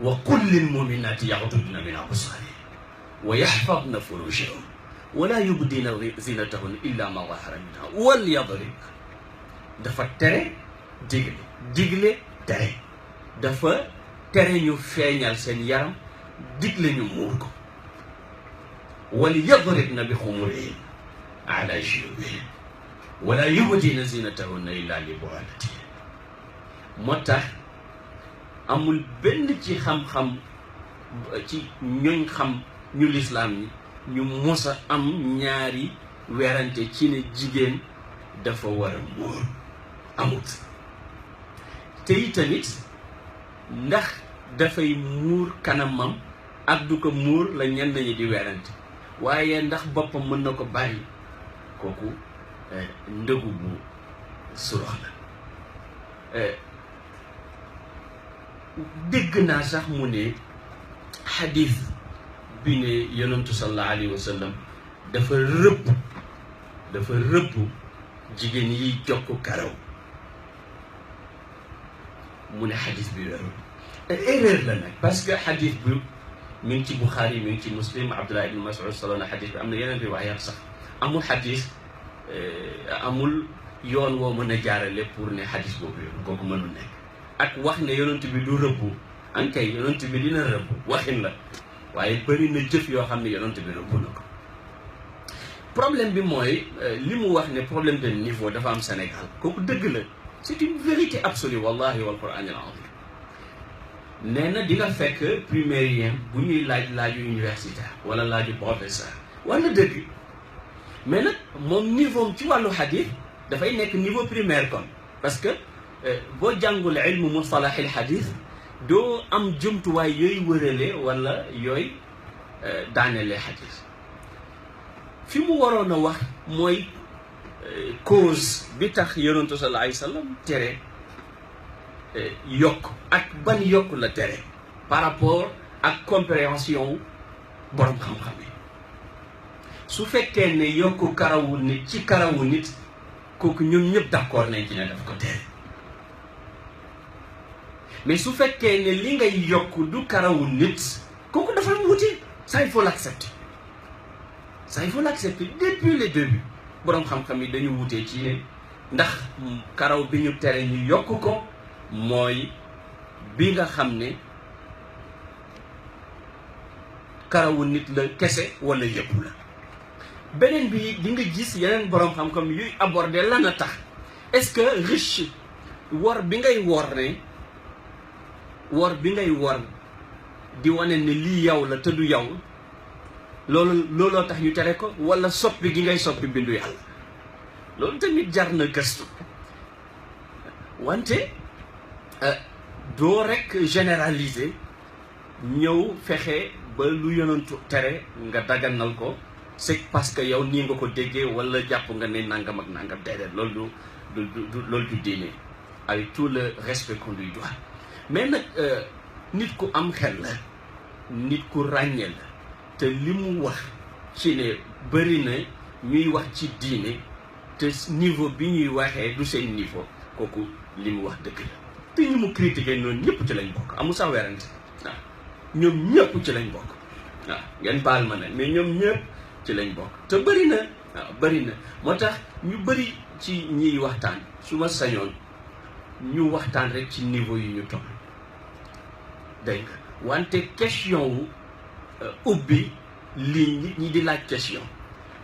wa qul lil muminati yaxdudna min absarihin wa yaxfadna furujahum wala yubdina zinatahun illa ma zahara minha wal yadrib dafa tere digle tere dafa tere ñu feeñal seen yaram digle ñu muur ko wal yadribna bi xumurihin ala jubihin wala yubdina zinatahunna illa li bu'ulatihin moo tax amul benn ci xam-xam ci ñooñ xam ñu lislaam ni ñu mos a am ñaari werante ci ne jigéen dafa war a muur amut te itamit ndax dafay muur kanamam ak du ko muur la ñenn ñi di werante waaye ndax boppam mën na ko bàyyi kooku ndëgu bu surox la dégg naa sax mu ne xadis bi ne yonentu sallallahu alayhi wa sallam dafa rëbb jigéen yiy jokk karaw mu ne xadis bi wérul erreur la nag parce que xadis bi mi ngi ci Buxaari mi ngi ci Muslim Abdullah ibn Mas'ud solo na xadis bi am na yeneen riwaayaat sax amul xadis amul yoon woo mën a jaarale pour ne xadis boobu yoon kooku mënul nekk ak wax ne yonent bi du rëbbu ankay yonent bi dina rëbbu waxin la waaye bëri na jëf yoo xam ne yonent bi rëbbu na ko problème bi mooy li mu wax ne problème de niveau dafa am Sénégal kooku dëgg la c'est une vérité absolue wallahi wal Qur'an al azim nee na di nga fekk primérien bu ñuy laaju universitaire wala laaju professeur wala dëgg mais nag moom niveau ci wàllu xadis dafay nekk niveau primaire kon parce que boo jàngul ilmu mustalahil xadis doo am jumtuwaay yooyu wërale wala yooyu daanelee xadis fi mu waroon a wax mooy cause bi tax yonentu sallallahu alayhi wa sallam tere yokk ak ban yokk la tere par rapport ak compréhension borom xam-xam yi. su fekkee ne yokku karawu nit ci karawu nit kooku ñun ñëpp d'accord nañ ci ne daf ko tere mais su fekkee ne li ngay yokk du karawu nit kooku dafa am wuti. Ça il faut l'accepter ça il faut l'accepter depuis le début borom xam-xam yi dañu wutee ci ne ndax karaw bi ñu tere ñu yokk ko mooy bi nga xam ne karawu nit la kese wala yëpp la. beneen bi di nga gis yeneen borom xam-xam yuy aborder lan a tax est-ce que riche wor bi ngay wor ne wor bi ngay wor di wane ne lii yow la te du yow looloo tax ñu tere ko wala soppi gi ngay soppi bindu yàlla loolu tamit jar na gëstu wante doo rek généraliser ñëw fexe ba lu yonantu tere nga daganal ko c'est parce que yow nii nga ko déggee wala jàpp nga ne nangam ak nangam déedéet loolu loolu du diine avec tout le respect qu'on lui doit mais nag nit ku am xel la nit ku ràññee la te li mu wax ci ne bëri na ñuy wax ci diine te niveau bi ñuy waxee du seen niveau kooku li mu wax dëgg la te ñu mu critiqué noonu ñëpp ci lañ bokk amul sax werante waaw ñoom ñëpp ci lañ bokk waaw ngeen baal ma nag mais ñoom ñëpp ci lañ bokk te bëri na waaw bëri na moo tax ñu bëri ci ñiy waxtaan su ma sañoon ñu waxtaan rek ci niveau yi ñu toll dégg nga wante question wu ubbi lii nit ñi di laaj question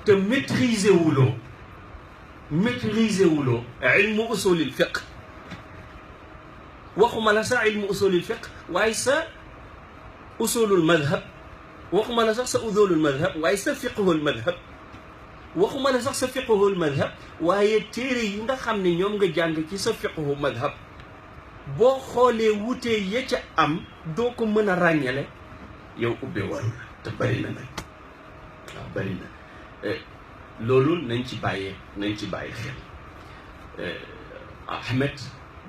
te maîtriser wuloo ilmu usulil fiqh waxuma la sax ilmu usulil fiqh waaye sa usulul madhab waxuma la sax sa usulul madhab waaye sa fiqhul madhab waxuma la sax sa fiqhul madhab waaye téere yi nga xam ne ñoom nga jàng ci sa fiqhu madhab boo xoolee wutee ya ca am doo ko mën a ràññale yow ubbee waru la te bëri na nag waaw bëri na loolu nañ ci bàyyi xel Ahmed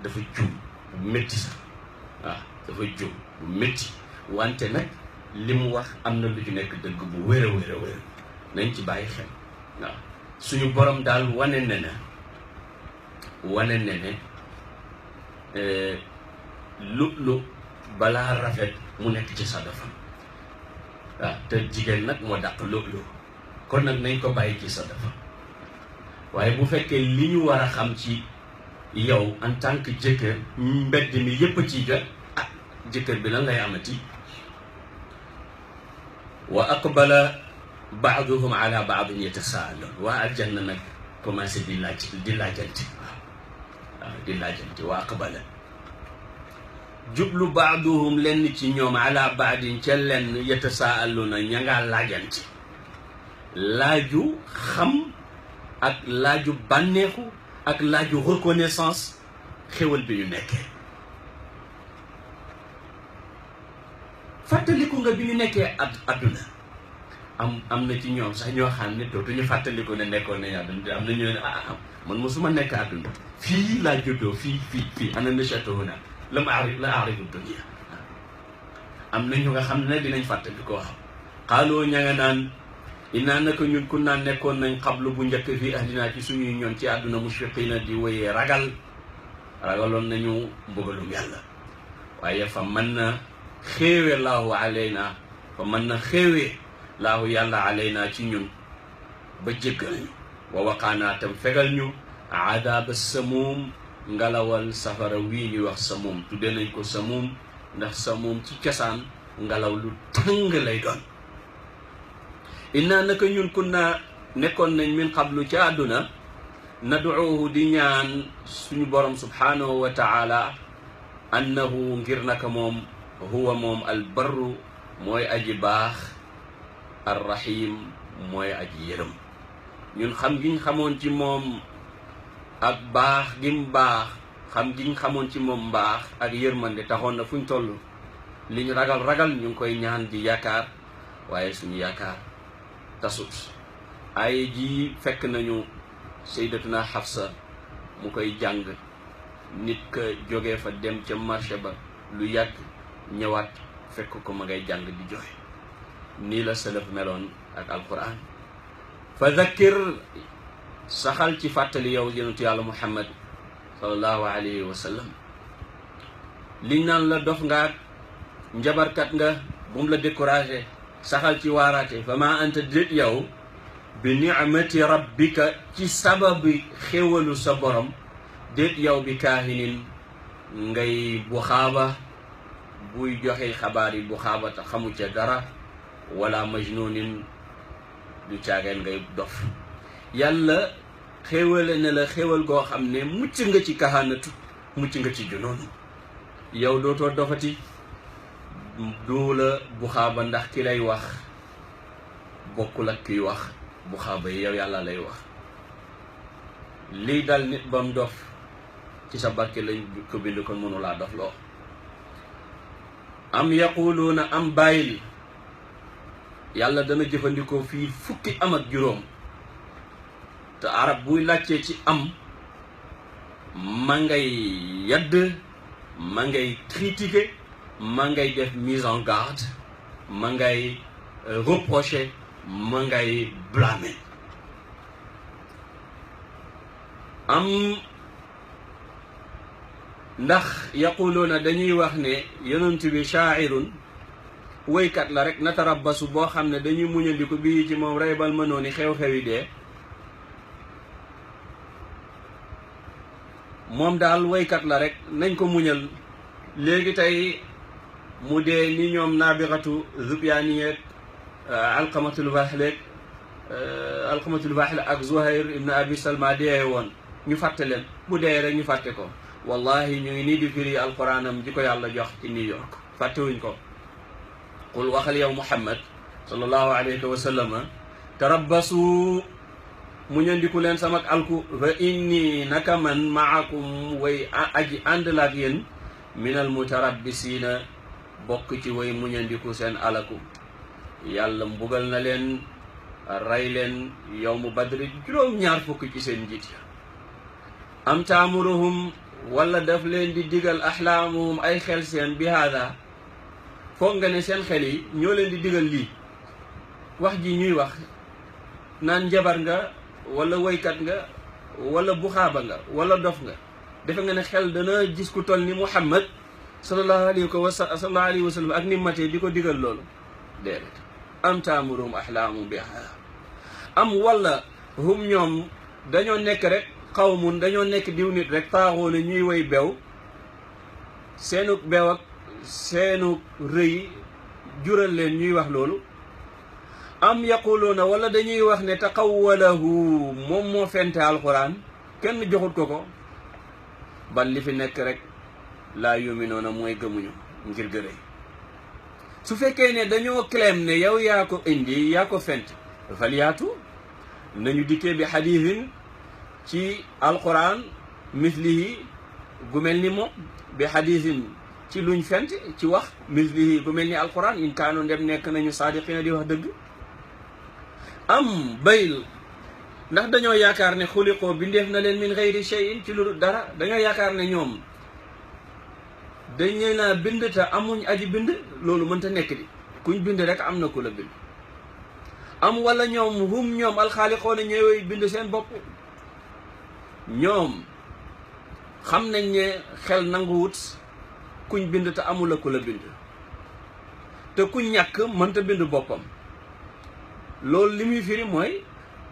dafa juum bu métti sax waaw dafa juum bu métti wante nag li mu wax am na lu ci nekk dëgg bu wér a wér nañ ci bàyyi xel waaw suñu borom daal wane ne lu balaa rafet mu nekk ci sadafam waaw te jigéen nag moo dàq lu kon nag nañ ko bàyyi ci sadafa waaye bu fekkee li ñu war a xam ci yow en tant que jëkkër mbedd mi yépp ci jot jëkkër bi lan lay amati wa aqbala baaduhum ala baadin yatasaaluun waa aljanna nag commencé di laajante waaw di laajante wa aqbala jublu baaduhum lenn ci ñoom ala baadin ca lenn yatasaaluuna ña ngaa laajante laaju xam ak laaju bànneexu ak laaju reconnaissance xéwal bi ñu nekkee fàttaliku nga bi ñu nekkee adduna am na ci ñoom sax ñoo xam ne dootuñu fàttaliku ne nekkoon nañu adduna am na ñu ne man mosuma nekk adduna fii laa juddoo fii ana nachatu huna la aarifu dunia am na ñu nga xam ne dinañ fàttaliku waaw xaaloo ña nga naan innaa naka ñun kun naa nekkoon nañ xablu bu njëkk fii ahdinaa ci suñuy ñoon ci àdduna mushfiqiina di wéyee ragaloon nañu mbugalum yàlla waaye fa mën na xéewe laahu alayna fa mën na xéewe laahu yàlla alayna ci ñun ba jéggal ñu wa waqaanaa tam fegal ñu aadaaba samuum ngalawal safara wii ñuy wax samuum tudde nañ ko samuum ndax samuum ci cosaan ngelaw lu tàng lay doon innaa naka ñun kunna nekkoon nañ min qablu ci àdduna nad'uuhu di ñaan suñu borom subhanahu wa taala annahu ngir naka moom huwa moom albarru mooy aji baax arrahim mooy aji yërëm ñun xam giñ xamoon ci moom ak baax gim baax xam giñ xamoon ci moom mbaax ak yërmande taxoon na fuñ toll li ñu ragal ñu ngi koy ñaan di yaakaar waaye suñu yaakaar tasut ay ji fekk nañu sayyidatuna Hafsa mu koy jàng nit ka jógee fa dem ca marché ba lu yàgg ñëwaat fekk ko ma ngay jàng di joxe. nii la salaf meloon ak alquran. fa dhakkir saxal ci fàttali yow yonentu yàlla muhammad sallallahu alayhi wa sallam. liñ naan la dof nga njabarkat nga bum la découragé, saxal ci waaraate. fa ma anta déet yow bi ni'mati rabbika ci sababi xéwalu sa borom, déet yow bi kaahinin ngay bu xaaba buy joxe xabaar yi bu xaaba te xamu ca dara, wala majnunin du caageen ngay dof. yàlla xéwale na la xéwal goo xam ne mucc nga ci kahanatu, mucc nga ci junoon. yow dootoo dofati, du la bu xaaba, ndax ki lay wax bokkul ak kiy wax bu xaaba yi, yow yàlla lay wax. lii dal nit bam dof ci sa barke lañ ko bind, kon mënu laa dof loo. am yaquluuna am bàyyil, yàlla dana jëfandikoo fii fukki am ak juróom. te arab buy laajtee ci am ma ngay yadd, ma ngay critiquer, ma ngay def mise en garde, ma ngay reprocher, ma ngay blâmer. am ndax yaquluuna dañuy wax ne yonent bi shaairun woykat la rek, natarabbasu boo xam ne dañuy muñandiku bii ci moom raybal mënooni xew-xewi dee. moom daal woykat la rek, nañ ko muñal léegi tey mu dee ni ñoom naabixatu zubyaaniyeeg alqamatul wahle ak Zuhayr ibn Abi Salma dee woon, ñu fàtte leen. bu dee rek ñu fàtte ko. wallahi ñu ngi nii di firi alquranam ji ko yàlla jox ci New York, fàttewuñ ko. qul waxal yow Muhammad sallallahu alayhi wa sallam, tarabbasu muñandiku leen samak alku, fa inni naka man maakum way aji ànd la ak yéen, minal mutarabbisiina bokk ci way muñandiku seen alaku. yàlla mbugal na leen, rey leen yawmu badri juróom-ñaar fukk ci seen njiit ya. am taamuruhum wala daf leen di digal ahlaamuhum ay xel seen bi haada, foog nga ne seen xel yi ñoo leen di digal lii. wax ji ñuy wax naan njabar nga wala woykat nga wala buxaaba nga wala dof nga, defe nga ne xel dana gis ku toll ni Muhammad sallallahu alayhi wa sallam ak ni matee di ko digal loolu? déedéet. am taamuruhum ahlaamuhum bi haada, am wala hum ñoom dañoo nekk rek qawmun, dañoo nekk diw nit rek, taaxoona ñuy woy bew, seenuk bew ak seenuk rëy jural leen ñuy wax loolu. am yaquluuna wala dañuy wax ne taqawwalahu moom moo fente alquran, kenn joxut ko ko. bal li fi nekk rek laa yuminoona mooy gëmuñu ngir gërëy. su fekkee ne dañoo claim ne yow yaa ko indi, yaa ko fent, faliyaatu nañu dikkee bi xadiisin ci alquran mislihi gu mel ni moom, bi xadiisin ci luñ fent ci wax, mislihi gu mel ni alquran, in kaanu ndem nekk nañu saadiqina di wax dëgg. am bayl ndax dañoo yaakaar ne xuliqoo bindeef na leen min xayri shay'in ci lu dara, dañoo yaakaar ne ñoom dañ leen a bind te amuñ aji bind. loolu mënta nekk di, kuñ bind rek am na ku la bind. am wala ñoom hum ñoom alxaaliqoona ñooy bind seen bopp. ñoom xam nañ ne xel nanguwut kuñ bind te amul la ku la bind, te ku ñàkk mënta bind boppam. loolu li muy firi mooy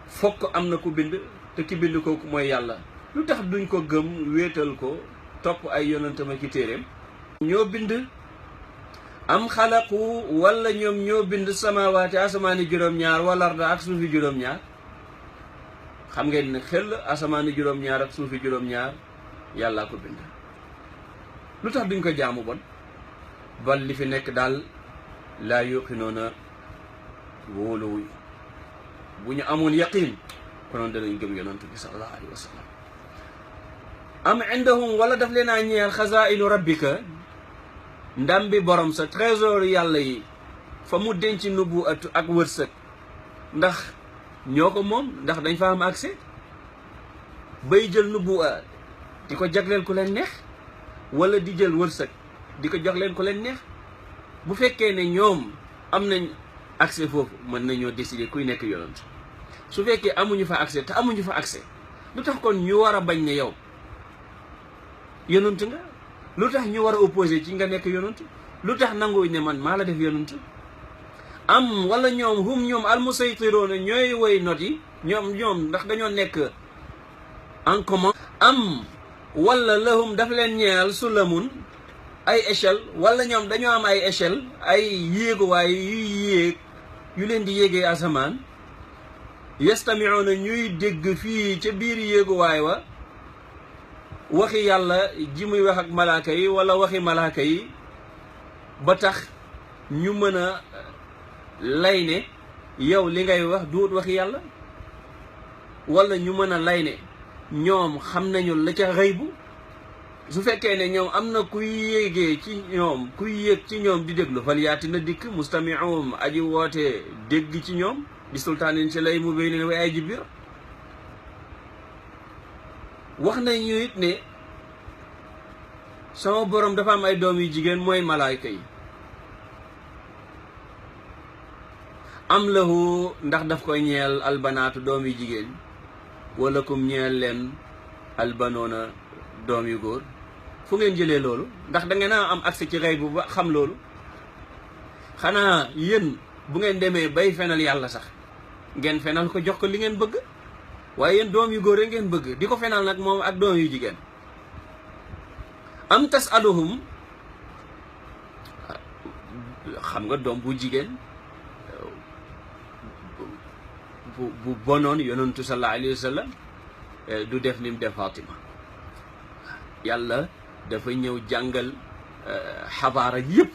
fokk am na ku bind, te ki bind kooku mooy yàlla. lu tax duñ ko gëm wéetal ko, topp ay yonentam ak i téeréem? ñoo bind. am xalaqu wala ñoom ñoo bind samawaati asamaani juróom-ñaar wal arda ak suufi juróom-ñaar. xam ngeen ne xel asamaani juróom-ñaar ak suufi juróom-ñaar yàllaa ko bind. lu tax duñ ko jaamu bon? bal li fi nekk daal laa yuqinoona wóoluwuñ. bu ñu amoon yaqiin konoon danañ gëm yonent bi sallallahu alayhi wa sallam. am indahum wala daf leen a ñeel xazaa'inu rabbika, ndam bi borom sa, trésor yàlla yi fa mu denc nubuwatu ak wërsëg, ndax ñoo ko moom, ndax dañ fa am accès bay jël nubuwa di ko jagleel ku leen neex wala di jël wërsëg di ko jox leen ku leen neex. bu fekkee ne ñoom am nañ accès foofu mën nañoo décider kuy nekk yonent su fekkee amuñu fa accès te amuñu fa accès lu tax kon ñu war a bañ ne yow yonent nga lu tax ñu war a opposé ci nga nekk yonent lu tax nanguwuñ ne man maa la def yonent am wala ñoom almusaytiroona ñooy woy not yi ñoom ndax dañoo nekk en commun am wala lahum daf leen ñeel sulamun ay échelle wala ñoom dañoo am ay échelle ay yéeguwaay yuy yéeg yu leen di yéegee asamaan yastamiuuna ñuy dégg fii ca biir yéeguwaay wa waxi yàlla ji muy wax ak malaaka yi wala waxi malaaka yi ba tax ñu mën a lay ne yow li ngay wax duut waxi yàlla wala ñu mën a lay ne ñoom xam nañu la ca xëybu su fekkee ne ñoom am na kuy yéegee ci ñoom kuy yéeg ci ñoom di déglu fal yaati na dikk mustamiuhum aji woote dégg ci ñoom bi sultaanin ci lay mu béy ne way ay ji biir wax nañu it ne sama borom dafa am ay doom yu jigéen mooy malaayka yi am lahu ndax daf koy ñeel albanaatu doom yu jigéen wala kum ñeel leen albanoona doom yu góor fu ngeen jëlee loolu ndax da ngeen a am accès ci xëy bu ba xam loolu xanaa yéen bu ngeen demee bay fenal yàlla sax ngeen fenal ko jox ko li ngeen bëgg waaye yéen doom yu góor rek ngeen bëgg di ko fenal nag moom ak doom yu jigéen am tas aluhum xam nga doom bu jigéen bu bonoon yonentu sallallahu alayhi wa sallam du def ni mu def Fatima yàlla dafa ñëw jàngal xabaara yëpp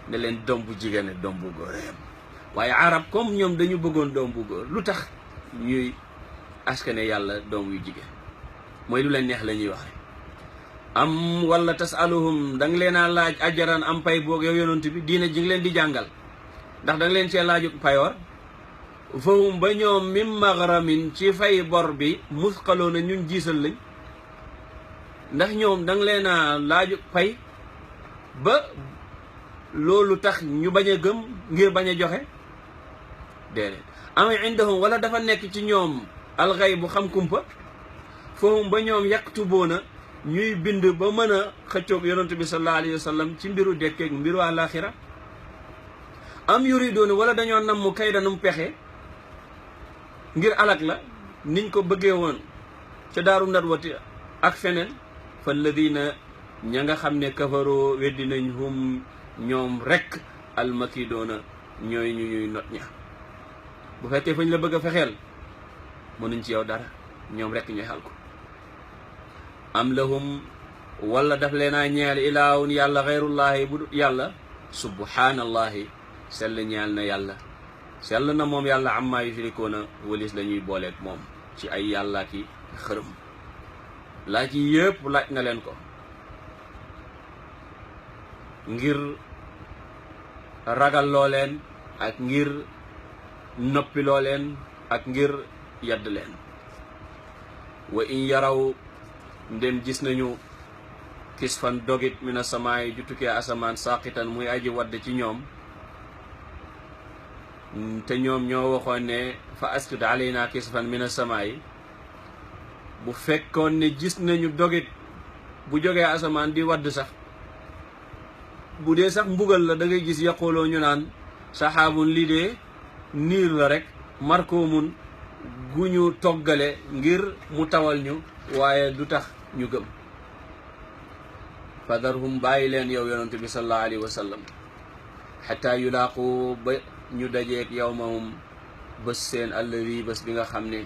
ne leen doom bu jigéen ne doom bu góor yam waaye arab comme ñoom dañu bëggoon doom bu góor lu tax ñuy askane yàlla doom yu jigéen mooy lu leen neex la ñuy wax rek am wala tasaluhum da nga leen a laaj ajaran am pay boog yow yonent bi diina ji nga leen di jàngal ndax da nga leen cee laaju payoor fahum ba ñoom min maghramin ci fay bor bi musqaloona ñun jiisal lañ ndax ñoom da nga leen a laaju pay ba loolu tax ñu bañ a gëm ngir bañ a joxe déedéet am indahum wala dafa nekk ci ñoom alxay bu xam kumpa fahum ba ñoom yaktuboona ñuy bind ba mën a xëccoog yonent bi sallallahu alayhi wa sallam ci mbiru dekkeeg mbiru àlaxira am yuridoona wala dañoo namm kay danum pexe ngir alak la niñ ko bëggee woon ca daaru nadwati ak feneen fa alladina ña nga xam ne kafaroo weddi nañ hum ñoom rek almakidoona ñooy ñu ñuy not ña bu fekkee fañ la bëgg a fexeel mënuñ ci yow dara ñoom rek ñooy xal ko am lahum wala daf leenaa ñeel ilaahun yàlla xeyrullahi bu yàlla subhanallahi sell ñeel na yàlla sell na moom yàlla amma yushrikuuna walis la ñuy booleeg moom ci ay yàlla ki xërëm laaj yi yëpp laaj na leen ko ngir ragal loo leen ak ngir noppi loo leen ak ngir yadd leen wa in yaraw ndem gis nañu kisfan dogit mina samaay ju tukkee asamaan saqitan muy aji wadd ci ñoom te ñoom ñoo waxoon ne fa asqit alayna kisfan mina samaay bu fekkoon ne gis nañu dogit bu jógee asamaan di wadd sax bu dee sax mbugal la da ngay gis yaquloo ñu naan saxaabun lii dee niir la rek markoomun gu ñu toggale ngir mu tawal ñu waaye du tax ñu gëm fadarhum bàyyi leen yow yonent bi sallallahu alayhi wa sallam xataa yulaaqu ba ñu dajeeg yawmahum bés seen alladi bés bi nga xam ne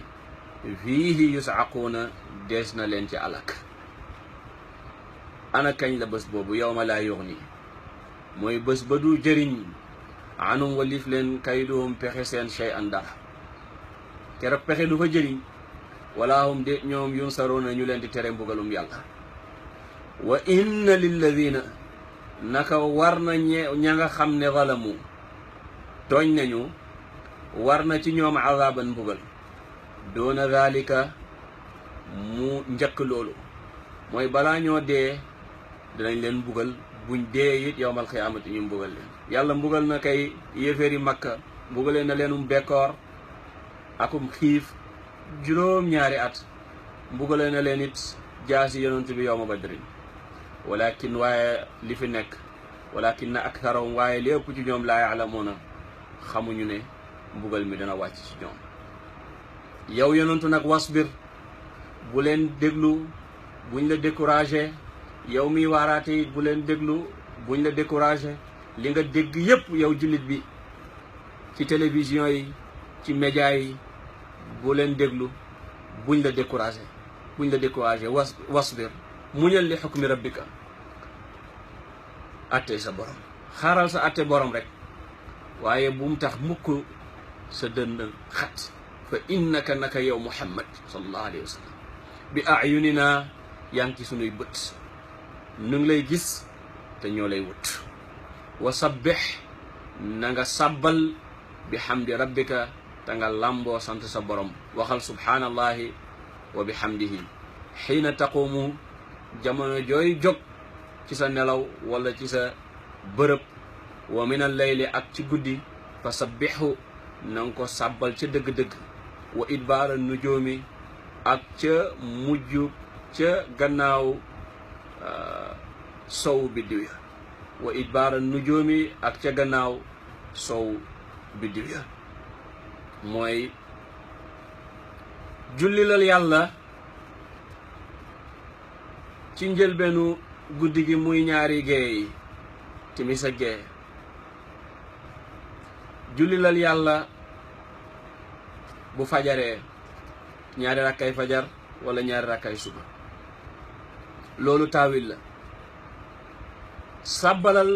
fiihi yusaquuna dees na leen ci alak ana kañ la bés boobu yawma laa yuxni mooy bés ba du jëriñ anum walif leen kayduhum pexe seen shay an dara keroog pexe du fa jëriñ wala hum de ñoom yunsaruuna ñu leen di tere mbugalum yàlla wa inna lilladina naka war na ña nga xam ne zalamu tooñ nañu war na ci ñoom azaban mbugal doona dalika mu njëkk loolu mooy balaa ñoo dee dinañ leen mbugal, buñ dee it yawmal xiyaamati ñu mbugal leen. yàlla mbugal na kay yéeféeri Makka, mbugalee na leenum bekkoor akum xiif juróom-ñaari at, mbugalee na leen it jaasi yonent bi yawma badrin. walakin waaye li fi nekk walakin aktharahum waaye li ëpp ci ñoom laa yaalamuuna xamuñu ne mbugal mi dana wàcc ci ñoom. yow yonentu nag wasbir, bu leen déglu buñ la découragé. yow miy waaraate it bu leen déglu buñ la découragé. li nga dégg yépp yow jullit bi ci télévision yi ci média yi, bu leen déglu buñ la découragé. wasbir, muñal li xukmi rabbika, atte sa borom, xaaral sa atte borom rek, waaye bu mu tax mukk sa dënn xat. fa innaka naka yow Muhammad sallallahu alayhi wa sallam bi ayunina yaa ngi ci sunuy bët, nu ngi lay gis te ñoo lay wut. wa sabbih, na nga sàbbal bi hamdi rabbika, te nga làmboo sant sa borom. waxal subhaanallahi wa bi hamdihi xiina taqumu, jamono jooy jóg ci sa nelaw wala ci sa bërëb. wa min al layli, ak ci guddi. fa sabbihu, na nga ko sàbbal ca dëgg-dëgg. wa idbaara nujoomi, ak ca mujj ca gannaaw sow biddiw ya. wa idbaara nujoomi, ak ca gannaaw sow biddiw ya. mooy jullilal yàlla ci njëlbeenu guddi gi, muy ñaari gee yi, timis ak gee. jullilal yàlla bu fajaree, ñaari rakkay fajar wala ñaari rakkay suba. loolu taawil la. sàbbalal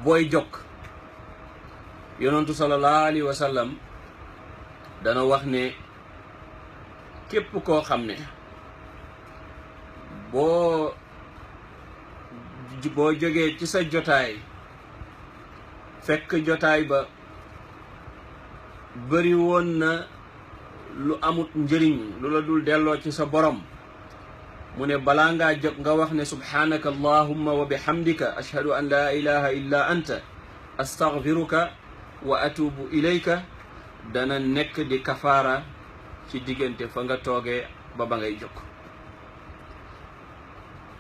booy jokk. yonentu sallallahu alayhi wa sallam dana wax ne képp koo xam ne boo jógee ci sa jotaay fekk jotaay ba bëri woon na lu amut njëriñ, lu la dul delloo ci sa borom, mu ne balaa ngaa jóg nga wax ne subhanaka allahumma wa bihamdika ashhadu an la ilaha illa anta astaghfiruka wa atubu ilayka, dana nekk di kafaara ci diggante fa nga toogee ba ngay jóg.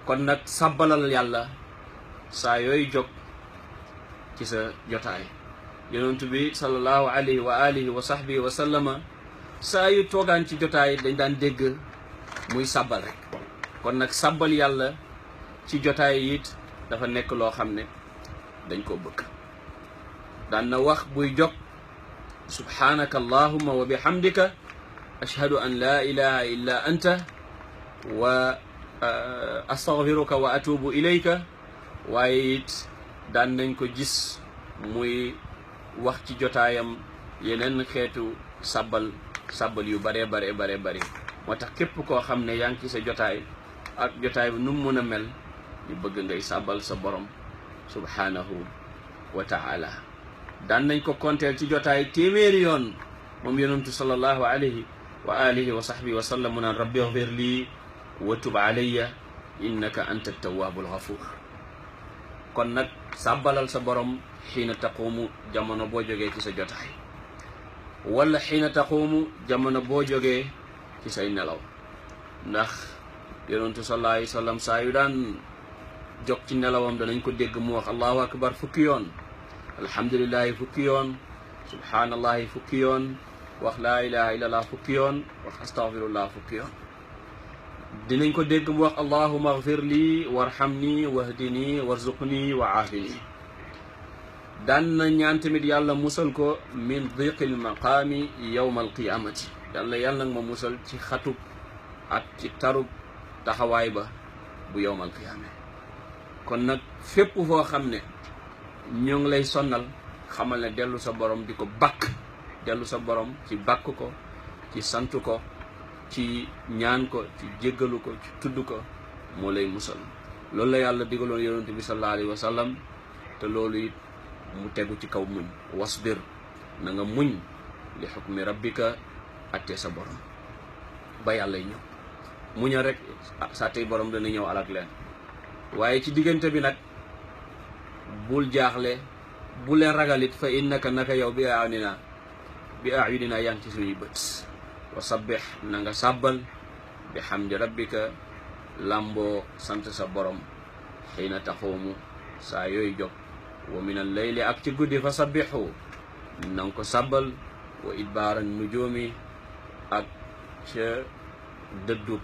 kon nag sàbbalal yàlla saa yooy jóg ci sa jotaay. yonent bi sallallahu alayhi wa alihi wa sahbihi wa sallama saa yu toogaan ci jotaay dañ daan dégg muy sàbbal rek. kon nag sàbbal yàlla ci jotaay it dafa nekk loo xam ne dañ ko bëgg. daan na wax buy jóg subhanaka allahumma wa bihamdika ashhadu an la ilaha illa anta wa astaghfiruka wa atubu ilayka. waaye it daan nañ ko gis muy wax ci jotaayam yeneen xeetu sàbbal yu bare moo tax képp koo xam ne yaa ngi ci sa jotaay ak jotaay bi nu mu mën a mel, ñu bëgg ngay sàbbal sa borom subhanahu wa ta'ala. daan nañ ko konteel ci jotaay téeméeri yoon moom yonentu sallallahu alayhi wa alihi wa sahbihi wa sallam mu naan rabbi ighfir lii wa tub alayya innaka anta tawwabul ghafur. kon nag sàbbalal sa borom xiina taquumu, jamono boo jógee ci sa jotaay, wala xiina taquumu, jamono boo jógee ci say nelaw. ndax yonentu sallallahu alayhi wa sallam saa yu daan jóg ci nelawam danañ ko dégg mu wax allahu akbar fukki yoon, alhamdulillahi fukki yoon, subhanallahi fukki yoon, wax laa ilaha illallah fukki yoon, wax astaghfirullah fukki yoon. dinañ ko dégg mu wax allahumma ighfir lii warhamni wahdini warzuqni wa aafini. daan na ñaan tamit yàlla musal ko min diqil maqaami yawma alqiyamati, yàlla nag ma musal ci xatub ak ci tarub taxawaay ba bu yawmal qiyaama. kon nag fépp foo xam ne ñoo ngi lay sonnal, xamal ne dellu sa borom di ko bakk, dellu sa borom ci bakk ko, ci sant ko, ci ñaan ko, ci jéggalu ko, ci tudd ko, moo lay musal. loolu la yàlla digaloon yonent bi sallallahu alayhi wa sallam, te loolu it mu tegu ci kaw muñ. wasbir, na nga muñ li xukmi rabbika, atte sa borom ba yàlla ñëw. muñal rek sa tey borom dana ñëw alak leen waaye ci diggante bi nag bul jaaxle bu leen ragalit fa innaka naka yow bi ayunina yaa ngi ci suñuy bët wa sabbih na nga sàbbal bi hamdi rabbika lamboo sant sa borom xiina taxuumu saa yooyu jóg wa min al layli ak ci guddi fa sabbihu na nga ko sàbbal wa idbaaran nujuumi ak ca dëddug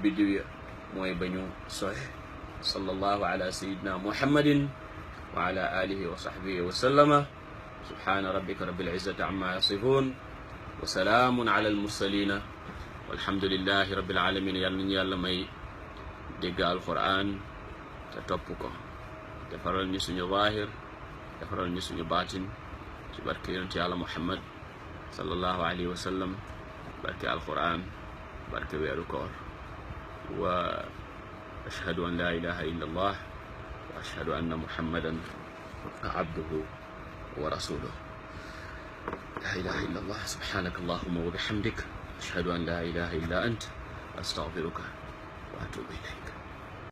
biddiw ya mooy ba ñu soxe sallallahu ala sayidina muhammadin wa ala alihi wa sahbihi wa sallama subhana rabbika rabbil izzati amma yasifun wa salaamun ala al mursalina walhamdulillahi rabbil alamin yàlla nañu yàlla may dégg alquran te topp ko defaral ñu suñu zaahir defaral ñu suñu baatin ci barke yonent yàlla muhammad sallallahu alayhi wa sallam barke alquran barke weeru koor wa ashhadu an la ilaha illa allah wa ashhadu anna muhammadan abduhu wa rasuluh la ilaha illa allah subhanaka allahumma wa bihamdik ashhadu an la ilaha illa ant astaghfiruka wa atubu ilayk